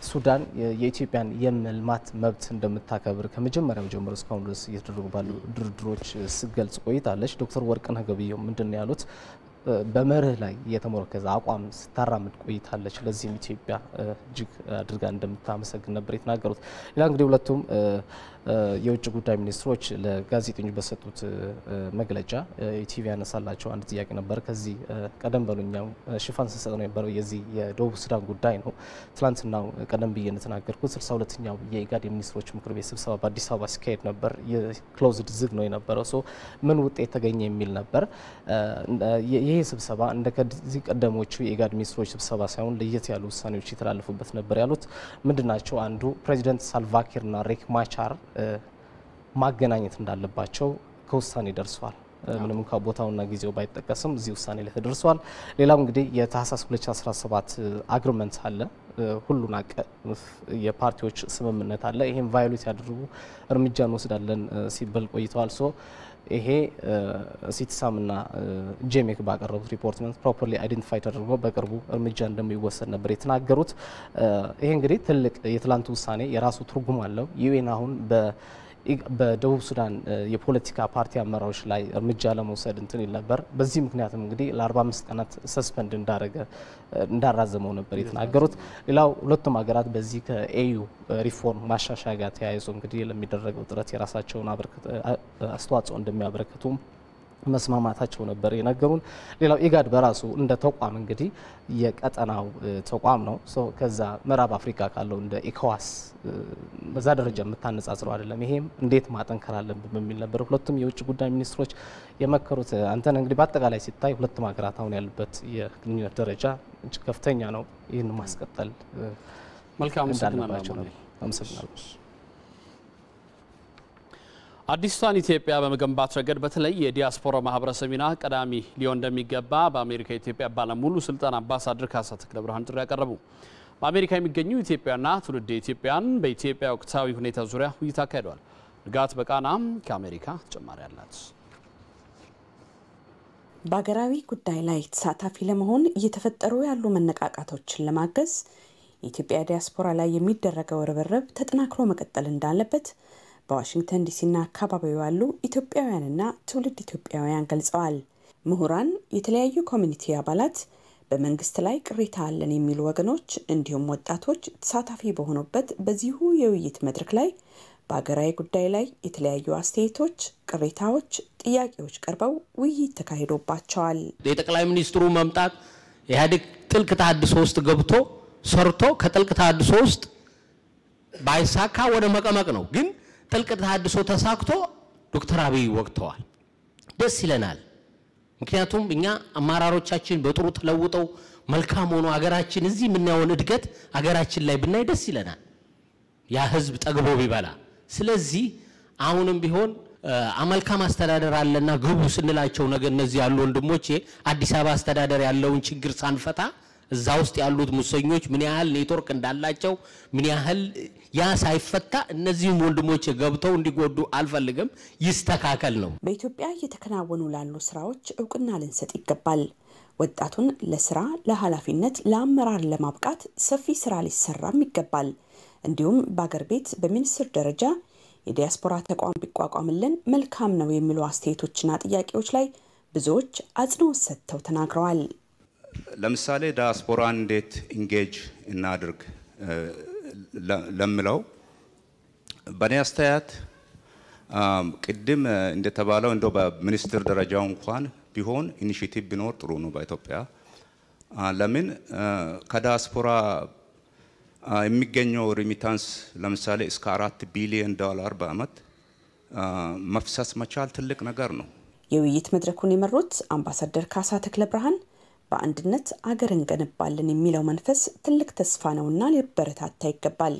ሱዳን የኢትዮጵያን የመልማት መብት እንደምታከብር ከመጀመሪያው ጀምሮ እስካሁን ድረስ እየተደረጉ ባሉ ድርድሮች ስትገልጽ ቆይታለች። ዶክተር ወርቅነህ ገበየሁ ምንድነው ያሉት? በመርህ ላይ የተመረከዘ አቋም ስታራምድ ቆይታለች። ለዚህም ኢትዮጵያ እጅግ አድርጋ እንደምታመሰግን ነበር የተናገሩት። ሌላ እንግዲህ ሁለቱም የውጭ ጉዳይ ሚኒስትሮች ለጋዜጠኞች በሰጡት መግለጫ ኢቲቪ ያነሳላቸው አንድ ጥያቄ ነበር። ከዚህ ቀደም ብሎኛው ሽፋን ሲሰጥ ነው የነበረው የዚህ የደቡብ ሱዳን ጉዳይ ነው። ትላንትናው ቀደም ብዬ እንደተናገርኩት 62ኛው የኢጋድ የሚኒስትሮች ምክር ቤት ስብሰባ በአዲስ አበባ ሲካሄድ ነበር። የክሎዝድ ዝግ ነው የነበረው። ምን ውጤት ተገኘ የሚል ነበር። ይሄ ስብሰባ እንደ ከዚህ ቀደሞቹ የኢጋድ ሚኒስትሮች ስብሰባ ሳይሆን ለየት ያሉ ውሳኔዎች የተላለፉበት ነበር ያሉት ምንድናቸው? አንዱ ፕሬዚዳንት ሳልቫኪርና ሪክ ማቻር ማገናኘት እንዳለባቸው ከውሳኔ ደርሷል። ምንም እንኳን ቦታውና ጊዜው ባይጠቀስም እዚህ ውሳኔ ላይ ተደርሷል። ሌላው እንግዲህ የታህሳስ 2017 አግሪመንት አለ፣ ሁሉን አቀፍ የፓርቲዎች ስምምነት አለ። ይሄን ቫዮሌት ያደርጉ እርምጃ እንወስዳለን ሲባል ቆይተዋል። ይሄ ሲትሳምና ጄሜክ ባቀረቡት ሪፖርት ፕሮፐርሊ አይደንቲፋይ ተደርጎ በቅርቡ እርምጃ እንደሚወሰድ ነበር የተናገሩት። ይሄ እንግዲህ ትልቅ የትላንቱ ውሳኔ የራሱ ትርጉም አለው። ዩኤን አሁን በደቡብ ሱዳን የፖለቲካ ፓርቲ አመራሮች ላይ እርምጃ ለመውሰድ እንትን ይል ነበር። በዚህ ምክንያትም እንግዲህ ለ45 ቀናት ሰስፔንድ እንዳራዘመው ነበር የተናገሩት። ሌላው ሁለቱም ሀገራት በዚህ ከኤዩ ሪፎርም ማሻሻያ ጋር ተያይዞ እንግዲህ ለሚደረገው ጥረት የራሳቸውን አስተዋጽኦ እንደሚያበረክቱ መስማማታቸው ነበር የነገሩን። ሌላው ኢጋድ በራሱ እንደ ተቋም እንግዲህ የቀጠናው ተቋም ነው። ከዛ ምዕራብ አፍሪካ ካለው እንደ ኢኮዋስ በዛ ደረጃ የምታነጻጽረው አይደለም። ይሄም እንዴት ማጠንከር አለብን በሚል ነበር ሁለቱም የውጭ ጉዳይ ሚኒስትሮች የመከሩት። አንተን እንግዲህ በአጠቃላይ ሲታይ ሁለቱም ሀገራት አሁን ያሉበት የግንኙነት ደረጃ እጅግ ከፍተኛ ነው። ይህን ማስቀጠል መልካም እንዳለባቸው ነው። አመሰግናለሁ። አዲስቷን ኢትዮጵያ በመገንባት ረገድ በተለይ የዲያስፖራ ማህበረሰብ ሚና ቀዳሚ ሊሆን እንደሚገባ በአሜሪካ የኢትዮጵያ ባለሙሉ ስልጣን አምባሳደር ካሳ ተክለ ብርሃን ጥሪ ያቀረቡ። በአሜሪካ የሚገኙ ኢትዮጵያና ትውልደ ኢትዮጵያን በኢትዮጵያ ወቅታዊ ሁኔታ ዙሪያ ውይይት አካሂደዋል። ንጋት በቃናም ከአሜሪካ ተጨማሪ አላት። በአገራዊ ጉዳይ ላይ ተሳታፊ ለመሆን እየተፈጠሩ ያሉ መነቃቃቶችን ለማገዝ የኢትዮጵያ ዲያስፖራ ላይ የሚደረገው ርብርብ ተጠናክሮ መቀጠል እንዳለበት በዋሽንግተን ዲሲና አካባቢው ያሉ ኢትዮጵያውያንና ትውልድ ኢትዮጵያውያን ገልጸዋል። ምሁራን፣ የተለያዩ ኮሚኒቲ አባላት፣ በመንግስት ላይ ቅሬታ አለን የሚሉ ወገኖች እንዲሁም ወጣቶች ተሳታፊ በሆኑበት በዚሁ የውይይት መድረክ ላይ በአገራዊ ጉዳይ ላይ የተለያዩ አስተያየቶች፣ ቅሬታዎች፣ ጥያቄዎች ቀርበው ውይይት ተካሂዶባቸዋል። የጠቅላይ ሚኒስትሩ መምጣት ኢህአዴግ ጥልቅ ተሃድሶ ውስጥ ገብቶ ሰርቶ ከጥልቅ ተሃድሶ ውስጥ ባይሳካ ወደ መቀመቅ ነው። ግን ጥልቅ ተሃድሶ ተሳክቶ ዶክተር አብይ ወቅተዋል። ደስ ይለናል። ምክንያቱም እኛ አማራሮቻችን በጥሩ ተለውጠው መልካም ሆኖ አገራችን እዚህ ምናየውን እድገት አገራችን ላይ ብናይ ደስ ይለናል። ያ ህዝብ ጠግቦ ቢበላ። ስለዚህ አሁንም ቢሆን አመልካም አስተዳደር አለና ግቡ ስንላቸው ነገ እነዚህ ያሉ ወንድሞቼ አዲስ አበባ አስተዳደር ያለውን ችግር ሳንፈታ እዛ ውስጥ ያሉት ሙሰኞች ምን ያህል ኔትወርክ እንዳላቸው ምን ያህል ያ ሳይፈታ እነዚህም ወንድሞች ገብተው እንዲጎዱ አልፈልግም ይስተካከል ነው በኢትዮጵያ እየተከናወኑ ላሉ ስራዎች እውቅና ልንሰጥ ይገባል ወጣቱን ለስራ ለኃላፊነት ለአመራር ለማብቃት ሰፊ ስራ ሊሰራም ይገባል እንዲሁም በአገር ቤት በሚኒስትር ደረጃ የዲያስፖራ ተቋም ቢቋቋምልን መልካም ነው የሚሉ አስተያየቶችና ጥያቄዎች ላይ ብዙዎች አጽንኦት ሰጥተው ተናግረዋል ለምሳሌ ዲያስፖራ እንዴት ኢንጌጅ እናድርግ ለምለው በኔ አስተያየት ቅድም እንደተባለው እንደው በሚኒስትር ደረጃው እንኳን ቢሆን ኢኒሺየቲቭ ቢኖር ጥሩ ነው በኢትዮጵያ ለምን ከዲያስፖራ የሚገኘው ሪሚታንስ ለምሳሌ እስከ $4 ቢሊዮን በአመት መፍሰስ መቻል ትልቅ ነገር ነው የውይይት መድረኩን የመሩት አምባሳደር ካሳ ተክለ ብርሃን በአንድነት አገር እንገነባለን የሚለው መንፈስ ትልቅ ተስፋ ነውና ሊበረታታ ይገባል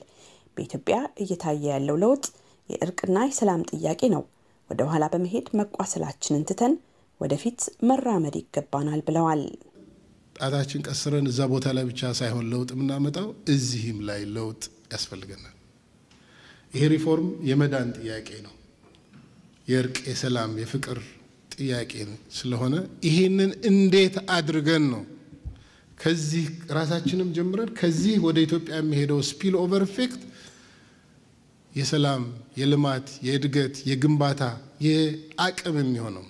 በኢትዮጵያ እየታየ ያለው ለውጥ የእርቅና የሰላም ጥያቄ ነው ወደ ኋላ በመሄድ መቋሰላችንን ትተን ወደፊት መራመድ ይገባናል ብለዋል ጣታችን ቀስረን እዛ ቦታ ላይ ብቻ ሳይሆን ለውጥ ምናመጣው እዚህም ላይ ለውጥ ያስፈልገናል ይሄ ሪፎርም የመዳን ጥያቄ ነው የእርቅ የሰላም የፍቅር ጥያቄ ስለሆነ ይሄንን እንዴት አድርገን ነው ከዚህ ራሳችንም ጀምረን ከዚህ ወደ ኢትዮጵያ የሚሄደው ስፒል ኦቨር ኢፌክት የሰላም የልማት የእድገት የግንባታ የአቅም የሚሆነው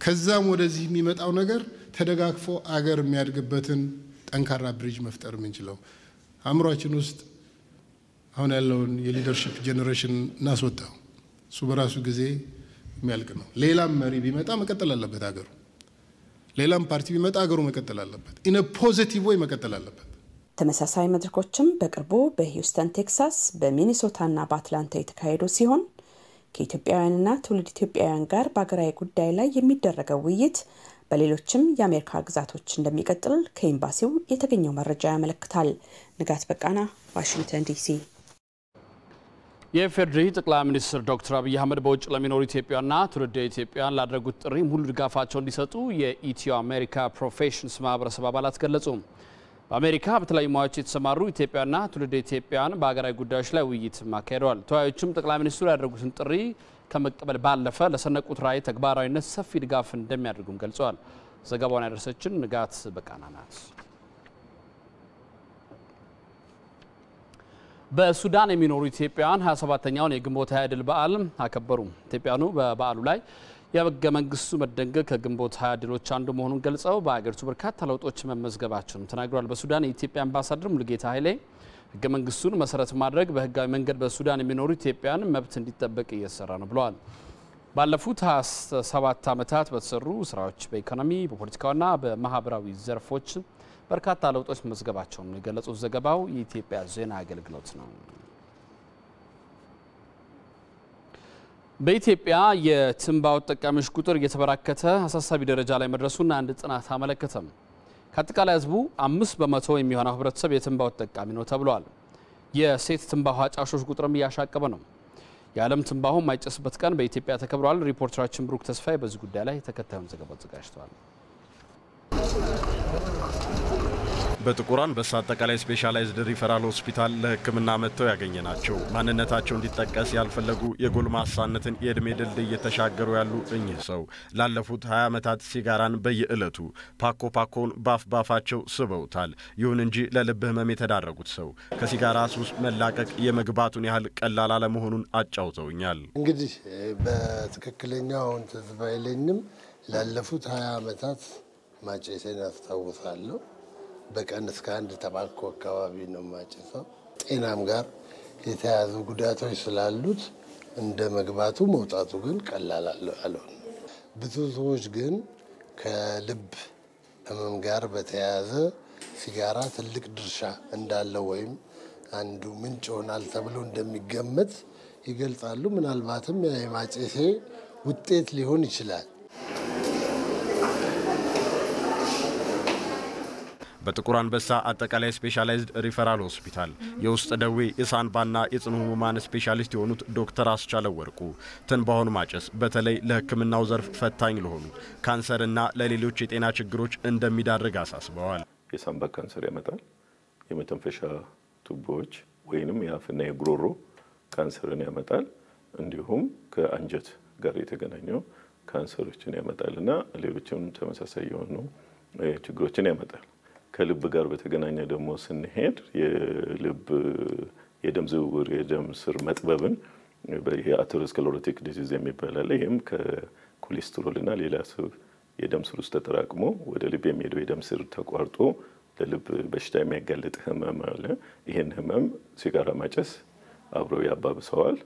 ከዛም ወደዚህ የሚመጣው ነገር ተደጋግፎ አገር የሚያድግበትን ጠንካራ ብሪጅ መፍጠር ምንችለው አምሮአችን ውስጥ አሁን ያለውን የሊደርሺፕ ጄነሬሽን እናስወጣው እሱ በራሱ ጊዜ የሚያልቅ ነው ሌላም መሪ ቢመጣ መቀጠል አለበት አገሩ ሌላም ፓርቲ ቢመጣ አገሩ መቀጠል አለበት ኢን አ ፖዚቲቭ ወይ መቀጠል አለበት ተመሳሳይ መድረኮችም በቅርቡ በሂውስተን ቴክሳስ በሚኒሶታና በአትላንታ የተካሄዱ ሲሆን ከኢትዮጵያውያንና ትውልድ ኢትዮጵያውያን ጋር በአገራዊ ጉዳይ ላይ የሚደረገው ውይይት በሌሎችም የአሜሪካ ግዛቶች እንደሚቀጥል ከኤምባሲው የተገኘው መረጃ ያመለክታል ንጋት በቃና ዋሽንግተን ዲሲ የፌዴሪ ጠቅላይ ሚኒስትር ዶክተር አብይ አህመድ በውጭ ለሚኖሩ ኢትዮጵያውያንና ትውልደ ኢትዮጵያውያን ላደረጉት ጥሪ ሙሉ ድጋፋቸውን እንዲሰጡ የኢትዮ አሜሪካ ፕሮፌሽንስ ማህበረሰብ አባላት ገለጹ በአሜሪካ በተለያዩ ሙያዎች የተሰማሩ ኢትዮጵያውያንና ትውልደ ኢትዮጵያውያን በአገራዊ ጉዳዮች ላይ ውይይት ማካሄደዋል ተወያዮቹም ጠቅላይ ሚኒስትሩ ያደረጉትን ጥሪ ከመቀበል ባለፈ ለሰነቁት ራዕይ ተግባራዊነት ሰፊ ድጋፍ እንደሚያደርጉም ገልጸዋል ዘገባውን ያደረሰችን ንጋት በቃና ናት በሱዳን የሚኖሩ ኢትዮጵያውያን 27ኛውን የግንቦት 20 ድል በዓል አከበሩ ኢትዮጵያውያኑ በበዓሉ ላይ የህገ መንግስቱ መደንገግ ከግንቦት 20 ድሎች አንዱ መሆኑን ገልጸው በአገሪቱ በርካታ ለውጦች መመዝገባቸውን ተናግረዋል በሱዳን የኢትዮጵያ አምባሳደር ሙሉጌታ ኃይሌ ህገ መንግስቱን መሰረት ማድረግ በህጋዊ መንገድ በሱዳን የሚኖሩ ኢትዮጵያውያን መብት እንዲጠበቅ እየሰራ ነው ብለዋል ባለፉት 27 ዓመታት በተሰሩ ስራዎች በኢኮኖሚ በፖለቲካውና በማህበራዊ ዘርፎች በርካታ ለውጦች መመዝገባቸውን የገለጹት ዘገባው የኢትዮጵያ ዜና አገልግሎት ነው በኢትዮጵያ የትንባው ተጠቃሚዎች ቁጥር እየተበራከተ አሳሳቢ ደረጃ ላይ መድረሱን አንድ ጥናት አመለከተም ከአጠቃላይ ህዝቡ 5% የሚሆነው ህብረተሰብ የትንባው ተጠቃሚ ነው ተብሏል የሴት ትንባው አጫሾች ቁጥርም እያሻቀበ ነው የዓለም ትንባው ማይጨስበት ቀን በኢትዮጵያ ተከብሯል ሪፖርተራችን ብሩክ ተስፋዬ በዚህ ጉዳይ ላይ ተከታዩን ዘገባ አዘጋጅቷል በጥቁር አንበሳ አጠቃላይ ስፔሻላይዝድ ሪፈራል ሆስፒታል ለህክምና መጥተው ያገኘናቸው ማንነታቸው እንዲጠቀስ ያልፈለጉ የጎልማሳነትን የእድሜ ድልድይ እየተሻገሩ ያሉ እኚህ ሰው ላለፉት 20 ዓመታት ሲጋራን በየዕለቱ ፓኮን ባፋቸው ስበውታል ይሁን እንጂ ለልብ ህመም የተዳረጉት ሰው ከሲጋራ ሱስ መላቀቅ የመግባቱን ያህል ቀላል አለመሆኑን አጫውተውኛል እንግዲህ በትክክለኛው ተዝባይለኝም ላለፉት 20 ዓመታት ማጨሴን አስታውሳለሁ በቀን እስከ 1 ተባልኮ አካባቢ ነው ማጨሰው ጤናም ጋር የተያዙ ጉዳቶች ስላሉት እንደ መግባቱ መውጣቱ ግን ቀላል አልሆነ ብዙ ሰዎች ግን ከልብ ህመም ጋር በተያያዘ ሲጋራ ትልቅ ድርሻ እንዳለው ወይም አንዱ ምንጭ ሆናል ተብሎ እንደሚገመት ይገልጻሉ ምናልባትም የማጨሴ ውጤት ሊሆን ይችላል በጥቁር አንበሳ አጠቃላይ ስፔሻላይዝድ ሪፈራል ሆስፒታል የውስጥ ደዌ የሳንባና የጽኑ ህሙማን ስፔሻሊስት የሆኑት ዶክተር አስቻለው ወርቁ ትንባውን ማጨስ በተለይ ለህክምናው ዘርፍ ፈታኝ ለሆኑ ካንሰርና ለሌሎች የጤና ችግሮች እንደሚዳርግ አሳስበዋል የሳምባ ካንሰር ያመጣል። የመተንፈሻ ቱቦዎች ወይንም የአፍና የጉሮሮ ካንሰርን ያመጣል። እንዲሁም ከአንጀት ጋር የተገናኘው ካንሰሮችን ያመጣልና ሌሎችም ተመሳሳይ የሆኑ ችግሮችን ያመጣል። ከልብ ጋር በተገናኘ ደግሞ ስንሄድ የልብ የደም ዝውውር የደም ስር መጥበብን የአተሮስክለሮቲክ ዲዚዝ የሚባል ይህም ከኮሌስትሮልና ሌላ የደም ስር ውስጥ ተጠራቅሞ ወደ ልብ የሚሄደው የደም ስር ተቋርጦ ለልብ በሽታ የሚያጋልጥ ህመም አለ። ይህን ህመም ሲጋራ ማጨስ አብሮ ያባብሰዋል።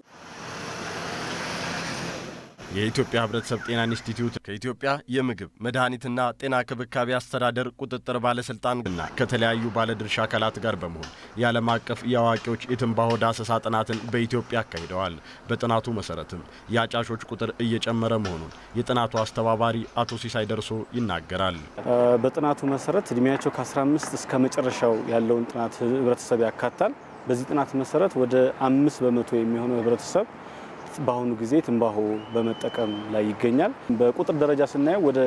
የኢትዮጵያ ህብረተሰብ ጤና ኢንስቲትዩት ከኢትዮጵያ የምግብ መድኃኒትና ጤና ክብካቤ አስተዳደር ቁጥጥር ባለስልጣንና ከተለያዩ ባለድርሻ አካላት ጋር በመሆን የዓለም አቀፍ የአዋቂዎች የትንባሆ ዳሰሳ ጥናትን በኢትዮጵያ አካሂደዋል። በጥናቱ መሰረትም የአጫሾች ቁጥር እየጨመረ መሆኑን የጥናቱ አስተባባሪ አቶ ሲሳይ ደርሶ ይናገራል። በጥናቱ መሰረት እድሜያቸው ከ15 እስከ መጨረሻው ያለውን ጥናት ህብረተሰብ ያካታል። በዚህ ጥናት መሰረት ወደ 5% የሚሆነው ህብረተሰብ በአሁኑ ጊዜ ትንባሆ በመጠቀም ላይ ይገኛል። በቁጥር ደረጃ ስናየው ወደ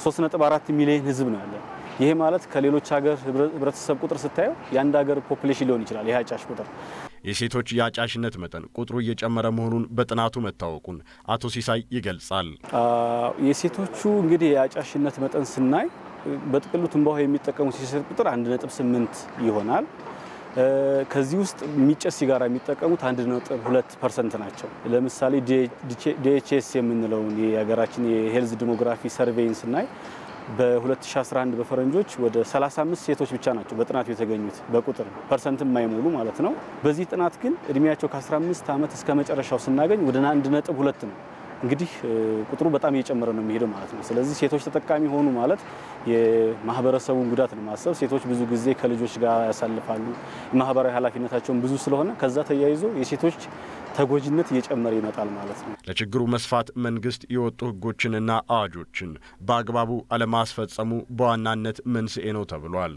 3.4 ሚሊዮን ህዝብ ነው ያለው። ይሄ ማለት ከሌሎች ሀገር ህብረተሰብ ቁጥር ስታየው የአንድ ሀገር ፖፑሌሽን ሊሆን ይችላል የአጫሽ ቁጥር። የሴቶች የአጫሽነት መጠን ቁጥሩ እየጨመረ መሆኑን በጥናቱ መታወቁን አቶ ሲሳይ ይገልጻል። የሴቶቹ እንግዲህ የአጫሽነት መጠን ስናይ በጥቅሉ ትንባሆ የሚጠቀሙ ሴቶች ቁጥር 1.8 ይሆናል። ከዚህ ውስጥ የሚጨስ ሲጋራ የሚጠቀሙት 1.2% ናቸው። ለምሳሌ ዲኤችኤስ የምንለውን የሀገራችን የሄልዝ ዲሞግራፊ ሰርቬይን ስናይ በ2011 በፈረንጆች ወደ 35 ሴቶች ብቻ ናቸው በጥናቱ የተገኙት በቁጥር ፐርሰንትም የማይሞሉ ማለት ነው። በዚህ ጥናት ግን እድሜያቸው ከ15 ዓመት እስከ መጨረሻው ስናገኝ ወደ 1.2 ነው። እንግዲህ ቁጥሩ በጣም እየጨመረ ነው የሚሄደው ማለት ነው። ስለዚህ ሴቶች ተጠቃሚ ሆኑ ማለት የማህበረሰቡን ጉዳት ነው ማሰብ። ሴቶች ብዙ ጊዜ ከልጆች ጋር ያሳልፋሉ። ማህበራዊ ኃላፊነታቸውን ብዙ ስለሆነ ከዛ ተያይዞ የሴቶች ተጎጂነት እየጨመረ ይመጣል ማለት ነው። ለችግሩ መስፋት መንግስት የወጡ ህጎችንና አዋጆችን በአግባቡ አለማስፈጸሙ በዋናነት መንስኤ ነው ተብሏል።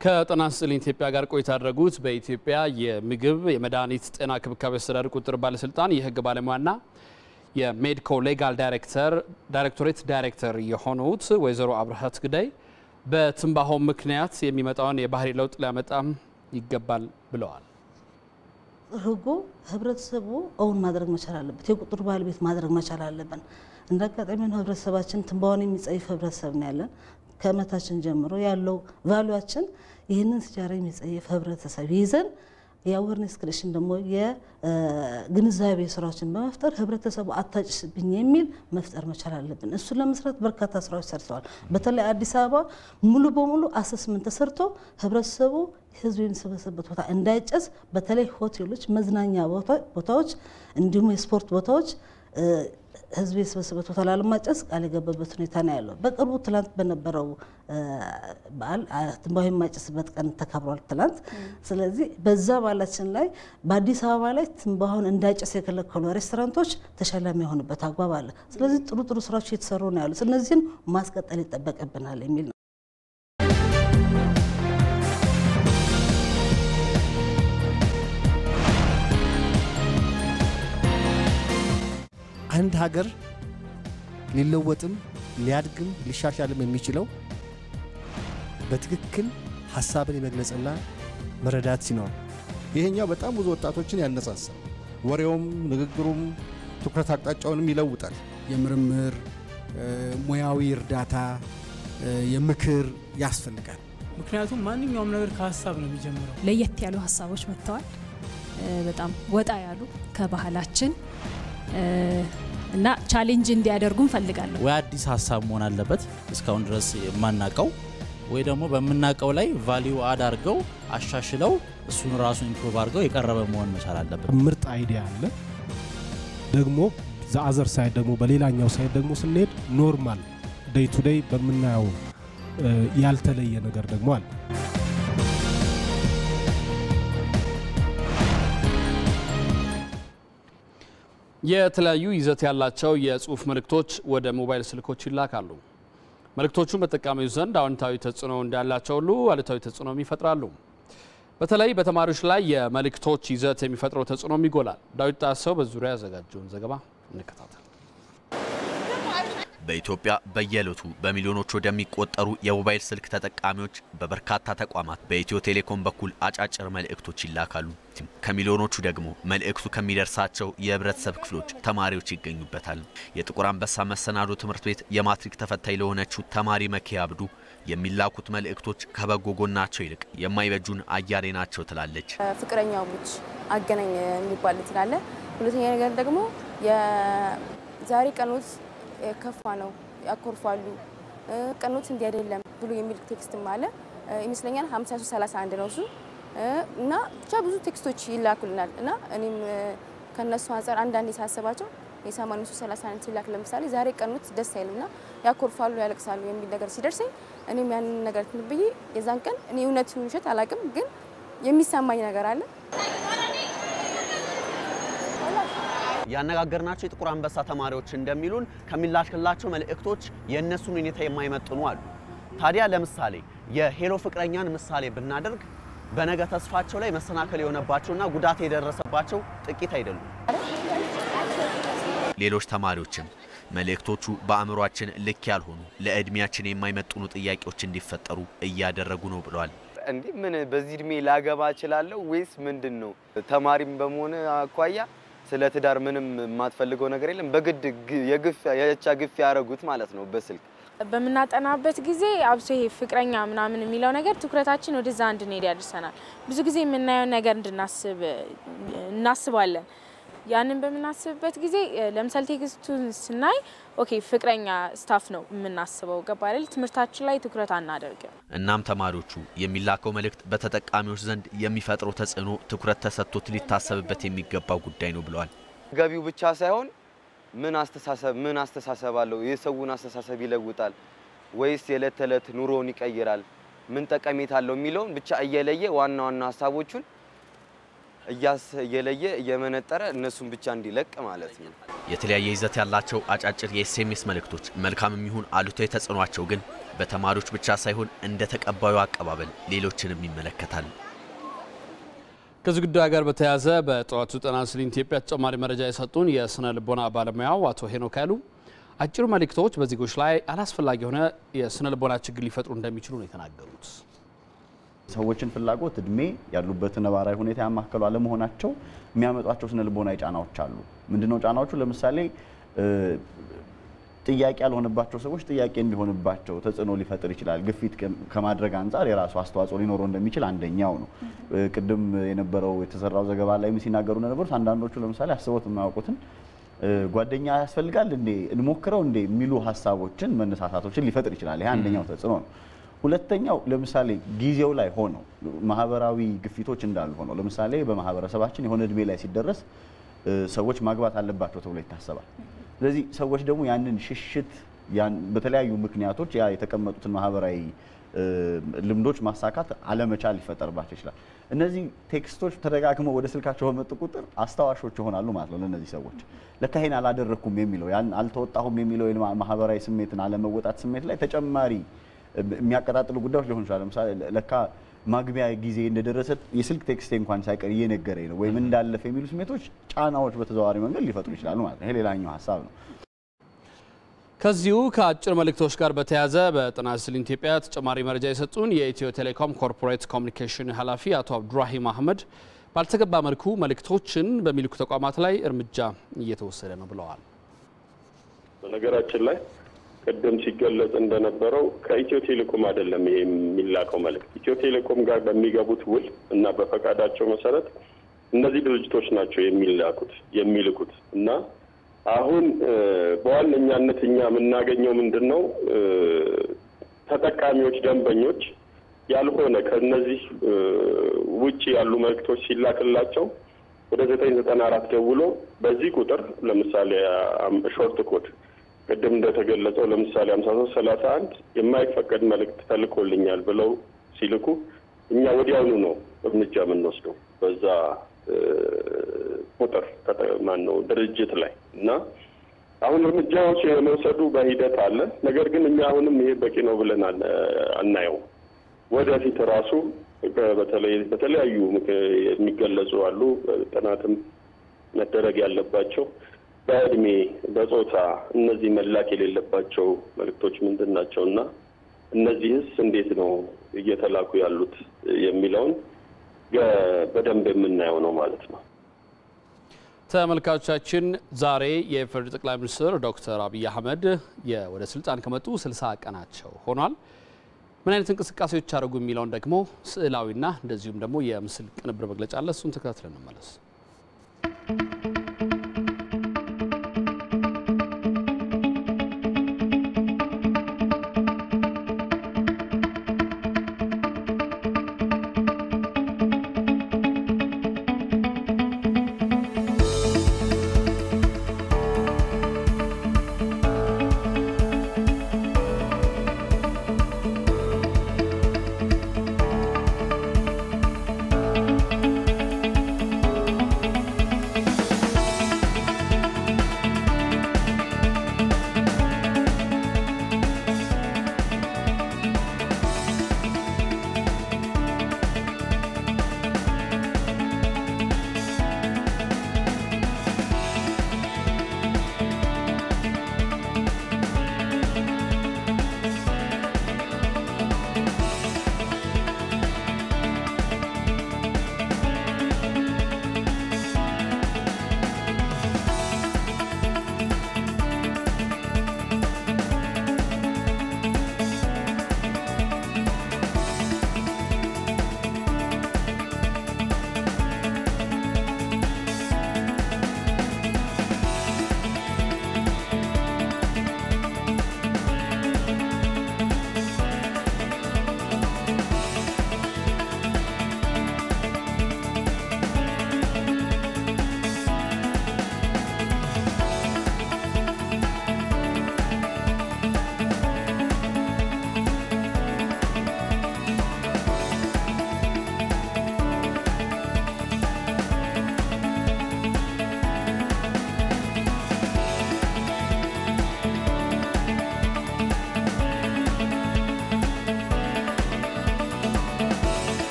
ከጤና ስጥልን ኢትዮጵያ ጋር ቆይታ ያደረጉት በኢትዮጵያ የምግብ የመድኃኒት ጤና ክብካቤ አስተዳደር ቁጥጥር ባለስልጣን የህግ ባለሙያና የሜዲኮ ሌጋል ዳይሬክቶሬት ዳይሬክተር የሆኑት ወይዘሮ አብርሃት ግዳይ በትንባሆ ምክንያት የሚመጣውን የባህሪ ለውጥ ሊያመጣም ይገባል ብለዋል። ህጉ ህብረተሰቡ አሁን ማድረግ መቻል አለበት። የቁጥጥር ባለቤት ማድረግ መቻል አለበት። እንደአጋጣሚ ህብረተሰባችን ትንባሆን የሚጸይፍ ህብረተሰብ ነው ያለን። ከመታችን ጀምሮ ያለው ቫልዩአችን ይህንን ሲጃራ የሚጸይፍ ህብረተሰብ ይዘን የአዌርነስ ክሬሽን ደግሞ የግንዛቤ ስራዎችን በመፍጠር ህብረተሰቡ አታጭስብኝ የሚል መፍጠር መቻል አለብን። እሱ ለመስራት በርካታ ስራዎች ሰርተዋል። በተለይ አዲስ አበባ ሙሉ በሙሉ አሰስመንት ተሰርቶ ህብረተሰቡ ህዝብ የሚሰበሰብበት ቦታ እንዳይጨስ በተለይ ሆቴሎች፣ መዝናኛ ቦታዎች እንዲሁም የስፖርት ቦታዎች ህዝብ የሰበሰበት ቦታ ላለማጨስ ቃል የገባበት ሁኔታ ነው ያለው። በቅርቡ ትላንት በነበረው በዓል ትንባሆ የማይጨስበት ቀን ተከብሯል ትላንት። ስለዚህ በዛ በዓላችን ላይ በአዲስ አበባ ላይ ትንባሆን እንዳይጨስ የከለከሉ ሬስቶራንቶች ተሸላሚ የሆኑበት አግባብ አለ። ስለዚህ ጥሩ ስራዎች እየተሰሩ ነው ያሉት። እነዚህን ማስቀጠል ይጠበቅብናል የሚል ነው። አንድ ሀገር ሊለወጥም ሊያድግም ሊሻሻልም የሚችለው በትክክል ሐሳብን የመግለጽና መረዳት ሲኖር፣ ይሄኛው በጣም ብዙ ወጣቶችን ያነሳሳል። ወሬውም ንግግሩም ትኩረት አቅጣጫውንም ይለውጣል። የምርምር ሙያዊ እርዳታ የምክር ያስፈልጋል። ምክንያቱም ማንኛውም ነገር ከሐሳብ ነው የሚጀምረው። ለየት ያሉ ሐሳቦች መጥተዋል። በጣም ወጣ ያሉ ከባህላችን እና ቻሌንጅ እንዲያደርጉን ፈልጋለሁ። ወይ አዲስ ሐሳብ መሆን አለበት እስካሁን ድረስ የማናቀው፣ ወይ ደግሞ በመናቀው ላይ ቫልዩ አድ አድርገው አሻሽለው እሱን ራሱ ኢምፕሩቭ አድርገው የቀረበ መሆን መቻል አለበት። ምርጥ አይዲያ አለ። ደግሞ ዘአዘር ሳይድ ደግሞ በሌላኛው ሳይድ ደግሞ ስንሄድ ኖርማል ዴይ ቱ ዴይ በመናየው ያልተለየ ነገር ደግሞ አለ። የተለያዩ ይዘት ያላቸው የጽሁፍ መልእክቶች ወደ ሞባይል ስልኮች ይላካሉ። መልእክቶቹ በተጠቃሚው ዘንድ አዎንታዊ ተጽዕኖ እንዳላቸው ሁሉ አሉታዊ ተጽዕኖ ይፈጥራሉ። በተለይ በተማሪዎች ላይ የመልእክቶች ይዘት የሚፈጥረው ተጽዕኖ ይጎላል። ዳዊት ጣሰው በዙሪያ ያዘጋጀውን ዘገባ እንከታተል። በኢትዮጵያ በየዕለቱ በሚሊዮኖች ወደሚቆጠሩ የሞባይል ስልክ ተጠቃሚዎች በበርካታ ተቋማት በኢትዮ ቴሌኮም በኩል አጫጭር መልእክቶች ይላካሉ። ከሚሊዮኖቹ ደግሞ መልእክቱ ከሚደርሳቸው የህብረተሰብ ክፍሎች ተማሪዎች ይገኙበታል። የጥቁር አንበሳ መሰናዶ ትምህርት ቤት የማትሪክ ተፈታኝ ለሆነችው ተማሪ መኪያ አብዱ የሚላኩት መልእክቶች ከበጎ ጎናቸው ይልቅ የማይበጁን አያሌ ናቸው ትላለች። ፍቅረኛሞች አገናኝ የሚባል ትላለ። ሁለተኛ ነገር ደግሞ የዛሬ ቀኖት ከፋ ነው ያኮርፋሉ ቀኖት እንዲህ አይደለም ብሎ የሚል ቴክስትም አለ ይመስለኛል 5331 ነው እሱ እና ብቻ ብዙ ቴክስቶች ይላኩልናል እና እኔም ከነሱ አንፃር አንዳንዴ ሳስባቸው የ8331 ሲላክ ለምሳሌ ዛሬ ቀኖት ደስ አይልና ያኮርፋሉ ያለቅሳሉ የሚል ነገር ሲደርሰኝ እኔም ያን ነገር ትንብዬ የዛን ቀን እኔ እውነቱን ውሸት አላቅም ግን የሚሰማኝ ነገር አለ። ያነጋገርናቸው የጥቁር አንበሳ ተማሪዎች እንደሚሉን ከሚላክላቸው መልእክቶች የነሱን ሁኔታ የማይመጥኑ አሉ። ታዲያ ለምሳሌ የሄሎ ፍቅረኛን ምሳሌ ብናደርግ በነገ ተስፋቸው ላይ መሰናከል የሆነባቸውና ጉዳት የደረሰባቸው ጥቂት አይደሉም። ሌሎች ተማሪዎችም መልእክቶቹ በአእምሯችን ልክ ያልሆኑ ለእድሜያችን የማይመጥኑ ጥያቄዎች እንዲፈጠሩ እያደረጉ ነው ብለዋል። እንዴ ምን በዚህ እድሜ ላገባ እችላለሁ ወይስ ምንድነው? ተማሪም በመሆነ አኳያ ስለ ትዳር ምንም ማትፈልገው ነገር የለም በግድ የቻ ግፍ ያረጉት ማለት ነው በስልክ በመናጠናበት ጊዜ አብሶ ይሄ ፍቅረኛ ምናምን የሚለው ነገር ትኩረታችን ወደዛ እንድንሄድ ያደርሰናል። ብዙ ጊዜ የምናየው ነገር እንድናስብ እናስባለን። ያንን በመናስብበት ጊዜ ለምሳሌ ቴክስቱን ስናይ ኦኬ ፍቅረኛ ስታፍ ነው የምናስበው ገባል ትምህርታችን ላይ ትኩረት አናደርግም። እናም ተማሪዎቹ የሚላከው መልእክት በተጠቃሚዎች ዘንድ የሚፈጥረው ተጽዕኖ ትኩረት ተሰጥቶት ሊታሰብበት የሚገባው ጉዳይ ነው ብለዋል። ገቢው ብቻ ሳይሆን ምን አስተሳሰብ አለው የሰውን አስተሳሰብ ይለውጣል ወይስ የዕለት ተዕለት ኑሮን ይቀይራል ምን ጠቀሜታ አለው የሚለውን ብቻ እየለየ ዋና ዋና ሐሳቦቹን እየለየ እየመነጠረ እነሱን ብቻ እንዲለቅ ማለት ነው። የተለያየ ይዘት ያላቸው አጫጭር የኤስኤምኤስ መልእክቶች መልካምም ይሁን አሉታዊ ተጽዕኖአቸው ግን በተማሪዎች ብቻ ሳይሆን እንደ ተቀባዩ አቀባበል ሌሎችንም ይመለከታል። ከዚህ ጉዳይ ጋር በተያያዘ በጠዋቱ ጤና ስለ ኢትዮጵያ ተጨማሪ መረጃ የሰጡን የስነ ልቦና ባለሙያው አቶ ሄኖክ ያሉ አጭር መልእክቶች በዜጎች ላይ አላስፈላጊ የሆነ የስነ ልቦና ችግር ሊፈጥሩ እንደሚችሉ ነው የተናገሩት። ሰዎችን ፍላጎት እድሜ ያሉበት ነባራዊ ሁኔታ ያማከሉ አለመሆናቸው የሚያመጧቸው ስነ ልቦናዊ ጫናዎች አሉ። ምንድነው ጫናዎቹ? ለምሳሌ ጥያቄ ያልሆነባቸው ሰዎች ጥያቄ እንዲሆንባቸው ተጽዕኖ ሊፈጥር ይችላል። ግፊት ከማድረግ አንፃር የራሱ አስተዋጽኦ ሊኖረው እንደሚችል አንደኛው ነው። ቅድም የነበረው የተሰራው ዘገባ ላይ ሲናገሩነበሩት አንዳንዶቹ ለምሳሌ አስበውት የማያውቁትን ጓደኛ ያስፈልጋል እንዴ እንሞክረው እንዴ የሚሉ ሐሳቦችን መነሳሳቶችን ሊፈጥር ይችላል። ይሄ አንደኛው ተጽዕኖ ነው። ሁለተኛው ለምሳሌ ጊዜው ላይ ሆኖ ማህበራዊ ግፊቶች እንዳሉ ሆኖ ለምሳሌ በማህበረሰባችን የሆነ እድሜ ላይ ሲደረስ ሰዎች ማግባት አለባቸው ተብሎ ይታሰባል። ስለዚህ ሰዎች ደግሞ ያንን ሽሽት በተለያዩ ምክንያቶች ያ የተቀመጡትን ማህበራዊ ልምዶች ማሳካት አለመቻል ሊፈጠርባቸው ይችላል። እነዚህ ቴክስቶች ተደጋግመው ወደ ስልካቸው በመጡ ቁጥር አስተዋሾች ይሆናሉ ማለት ነው ለነዚህ ሰዎች። ለካሄን አላደረኩም የሚለው ያን አልተወጣሁም የሚለው ማህበራዊ ስሜትን አለመወጣት ስሜት ላይ ተጨማሪ የሚያቀጣጥሉ ጉዳዮች ሊሆኑ ይችላል። ለምሳሌ ለካ ማግቢያ ጊዜ እንደደረሰ የስልክ ቴክስት እንኳን ሳይቀር እየነገረኝ ነው ወይም እንዳለፈ የሚሉ ስሜቶች ጫናዎች በተዘዋዋሪ መንገድ ሊፈጥሩ ይችላሉ ማለት ነው። ይሄ ሌላኛው ሐሳብ ነው። ከዚሁ ከአጭር መልእክቶች ጋር በተያያዘ በጤና ስለ ኢትዮጵያ ተጨማሪ መረጃ የሰጡን የኢትዮ ቴሌኮም ኮርፖሬት ኮሚኒኬሽን ኃላፊ አቶ አብዱራሂም አህመድ ባልተገባ መልኩ መልእክቶችን በሚልኩ ተቋማት ላይ እርምጃ እየተወሰደ ነው ብለዋል። በነገራችን ላይ ቀደም ሲገለጽ እንደነበረው ከኢትዮ ቴሌኮም አይደለም ይሄ የሚላከው መልእክት ኢትዮ ቴሌኮም ጋር በሚገቡት ውል እና በፈቃዳቸው መሰረት እነዚህ ድርጅቶች ናቸው የሚልኩት እና አሁን በዋነኛነት እኛ የምናገኘው ምንድነው ተጠቃሚዎች ደንበኞች ያልሆነ ከነዚህ ውጪ ያሉ መልእክቶች ሲላክላቸው ወደ 994 ደውሎ በዚህ ቁጥር ለምሳሌ ሾርት ኮድ ቀደም እንደተገለጸው ለምሳሌ 5331 የማይፈቀድ መልእክት ተልኮልኛል ብለው ሲልኩ እኛ ወዲያውኑ ነው እርምጃ የምንወስደው በዛ ቁጥር ማነው ድርጅት ላይ እና አሁን እርምጃዎች የመውሰዱ በሂደት አለ። ነገር ግን እኛ አሁንም ይሄ በቂ ነው ብለን አናየው። ወደፊት ራሱ በተለያዩ የሚገለጹ አሉ ጥናትም መደረግ ያለባቸው በእድሜ በጾታ እነዚህ መላክ የሌለባቸው መልእክቶች ምንድናቸውና እነዚህስ እንዴት ነው እየተላኩ ያሉት የሚለውን በደንብ የምናየው ነው ማለት ነው። ተመልካቾቻችን ዛሬ የኢፌዴሪ ጠቅላይ ሚኒስትር ዶክተር አብይ አህመድ ወደ ስልጣን ከመጡ 60 ቀናቸው ሆኗል። ምን አይነት እንቅስቃሴዎች አደረጉ የሚለውን ደግሞ ስዕላዊና እንደዚሁም ደግሞ የምስል ቅንብር መግለጫ አለ። እሱን ተከታትለን እንመለስ።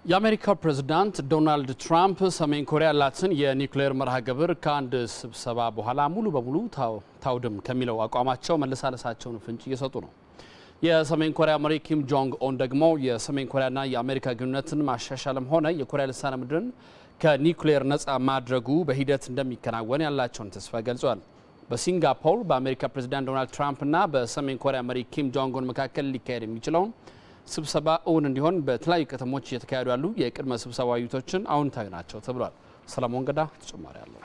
የአሜሪካ ፕሬዝዳንት ዶናልድ ትራምፕ ሰሜን ኮሪያ ያላትን የኒውክሌር መርሃ ግብር ከአንድ ስብሰባ በኋላ ሙሉ በሙሉ ታውድም ከሚለው አቋማቸው መለሳለሳቸውን ፍንጭ እየሰጡ ነው። የሰሜን ኮሪያ መሪ ኪም ጆንግ ኦን ደግሞ የሰሜን ኮሪያና የአሜሪካ ግንኙነትን ማሻሻልም ሆነ የኮሪያ ልሳነ ምድርን ከኒውክሌር ነፃ ማድረጉ በሂደት እንደሚከናወን ያላቸውን ተስፋ ገልጸዋል። በሲንጋፖር በአሜሪካ ፕሬዝዳንት ዶናልድ ትራምፕና በሰሜን ኮሪያ መሪ ኪም ጆንግ ኦን መካከል ሊካሄድ የሚችለውን ስብሰባ እውን እንዲሆን በተለያዩ ከተሞች እየተካሄዱ ያሉ የቅድመ ስብሰባ ውይይቶችን አዎንታዊ ናቸው ተብሏል። ሰለሞን ገዳ ተጨማሪ አለው።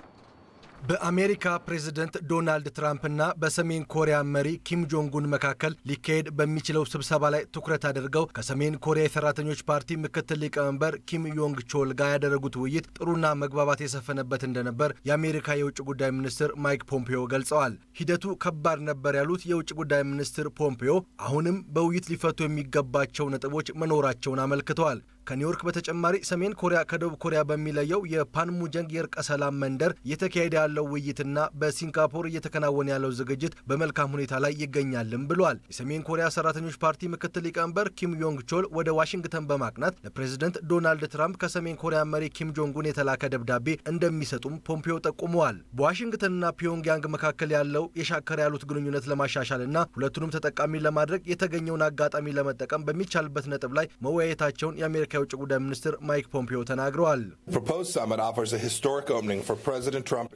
በአሜሪካ ፕሬዝዳንት ዶናልድ ትራምፕና በሰሜን ኮሪያ መሪ ኪም ጆንጉን መካከል ሊካሄድ በሚችለው ስብሰባ ላይ ትኩረት አድርገው ከሰሜን ኮሪያ የሰራተኞች ፓርቲ ምክትል ሊቀመንበር ኪም ዮንግ ቾል ጋር ያደረጉት ውይይት ጥሩና መግባባት የሰፈነበት እንደነበር የአሜሪካ የውጭ ጉዳይ ሚኒስትር ማይክ ፖምፒዮ ገልጸዋል። ሂደቱ ከባድ ነበር ያሉት የውጭ ጉዳይ ሚኒስትር ፖምፒዮ አሁንም በውይይት ሊፈቱ የሚገባቸው ነጥቦች መኖራቸውን አመልክተዋል። ከኒውዮርክ በተጨማሪ ሰሜን ኮሪያ ከደቡብ ኮሪያ በሚለየው የፓንሙጀንግ የእርቀ ሰላም መንደር እየተካሄደ ያለው ውይይትና በሲንጋፖር እየተከናወነ ያለው ዝግጅት በመልካም ሁኔታ ላይ ይገኛልም ብሏል። የሰሜን ኮሪያ ሰራተኞች ፓርቲ ምክትል ሊቀመንበር ኪም ዮንግ ቾል ወደ ዋሽንግተን በማቅናት ለፕሬዝዳንት ዶናልድ ትራምፕ ከሰሜን ኮሪያ መሪ ኪም ጆንጉን የተላከ ደብዳቤ እንደሚሰጡም ፖምፒዮ ጠቁመዋል። በዋሽንግተንና ፒዮንግያንግ መካከል ያለው የሻከረ ያሉት ግንኙነት ለማሻሻልና ሁለቱንም ተጠቃሚ ለማድረግ የተገኘውን አጋጣሚ ለመጠቀም በሚቻልበት ነጥብ ላይ መወያየታቸውን የአሜሪካ የውጭ ጉዳይ ሚኒስትር ማይክ ፖምፒዮ ተናግረዋል።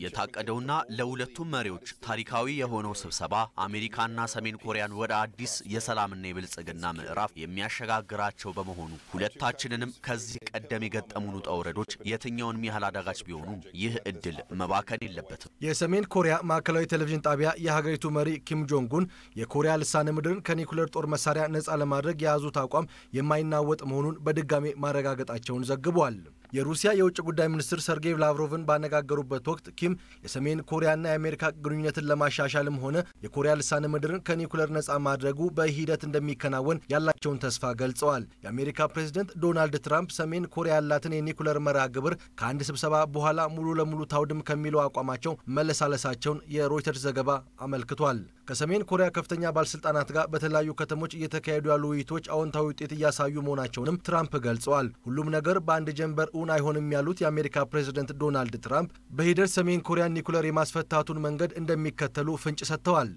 የታቀደውና ለሁለቱም መሪዎች ታሪካዊ የሆነው ስብሰባ አሜሪካና ሰሜን ኮሪያን ወደ አዲስ የሰላምና የብልጽግና ምዕራፍ የሚያሸጋግራቸው በመሆኑ ሁለታችንንም ከዚህ ቀደም የገጠሙን ውጣ ውረዶች የትኛውን ያህል አዳጋች ቢሆኑ ይህ እድል መባከን የለበትም። የሰሜን ኮሪያ ማዕከላዊ ቴሌቪዥን ጣቢያ የሀገሪቱ መሪ ኪም ጆንጉን የኮሪያ ልሳነ ምድርን ከኒኩሌር ጦር መሳሪያ ነፃ ለማድረግ የያዙት አቋም የማይናወጥ መሆኑን በድጋሚ ማረጋገጣቸውን ዘግቧል። የሩሲያ የውጭ ጉዳይ ሚኒስትር ሰርጌይ ላቭሮቭን ባነጋገሩበት ወቅት ኪም የሰሜን ኮሪያና የአሜሪካ ግንኙነትን ለማሻሻልም ሆነ የኮሪያ ልሳነ ምድርን ከኒኩሌር ነፃ ማድረጉ በሂደት እንደሚከናወን ያላቸውን ተስፋ ገልጸዋል። የአሜሪካ ፕሬዝዳንት ዶናልድ ትራምፕ ሰሜን ኮሪያ ያላትን የኒኩሌር መርሃ ግብር ከአንድ ስብሰባ በኋላ ሙሉ ለሙሉ ታውድም ከሚለው አቋማቸው መለሳለሳቸውን የሮይተርስ ዘገባ አመልክቷል። ከሰሜን ኮሪያ ከፍተኛ ባለስልጣናት ጋር በተለያዩ ከተሞች እየተካሄዱ ያሉ ውይይቶች አዎንታዊ ውጤት እያሳዩ መሆናቸውንም ትራምፕ ገልጸዋል። ሁሉም ነገር በአንድ ጀንበር እውን አይሆንም ያሉት የአሜሪካ ፕሬዝዳንት ዶናልድ ትራምፕ በሂደት ሰሜን ኮሪያን ኒኩሌር የማስፈታቱን መንገድ እንደሚከተሉ ፍንጭ ሰጥተዋል።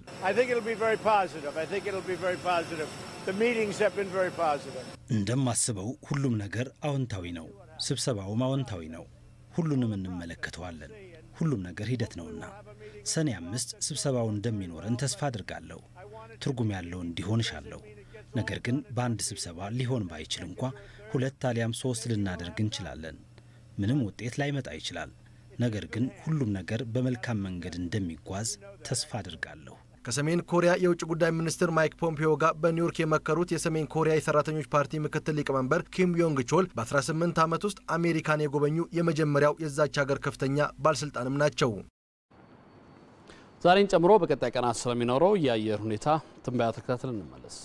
እንደማስበው ሁሉም ነገር አዎንታዊ ነው። ስብሰባውም አዎንታዊ ነው። ሁሉንም እንመለከተዋለን። ሁሉም ነገር ሂደት ነውና ሰኔ 5 ስብሰባው እንደሚኖረን ተስፋ አድርጋለሁ። ትርጉም ያለው እንዲሆን እሻለሁ። ነገር ግን በአንድ ስብሰባ ሊሆን ባይችል እንኳ 2 አሊያም 3 ልናደርግ እንችላለን። ምንም ውጤት ላይመጣ ይችላል። ነገር ግን ሁሉም ነገር በመልካም መንገድ እንደሚጓዝ ተስፋ አድርጋለሁ። ከሰሜን ኮሪያ የውጭ ጉዳይ ሚኒስትር ማይክ ፖምፒዮ ጋር በኒውዮርክ የመከሩት የሰሜን ኮሪያ የሰራተኞች ፓርቲ ምክትል ሊቀመንበር ኪም ዮንግ ቾል በ18 ዓመት ውስጥ አሜሪካን የጎበኙ የመጀመሪያው የዛች ሀገር ከፍተኛ ባለስልጣንም ናቸው። ዛሬን ጨምሮ በቀጣይ ቀናት ስለሚኖረው የአየር ሁኔታ ትንበያ ተከታትለን እንመለስ።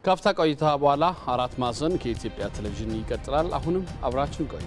ካፍታ ቆይታ በኋላ አራት ማዕዘን ከኢትዮጵያ ቴሌቪዥን ይቀጥላል። አሁንም አብራችሁን ቆዩ።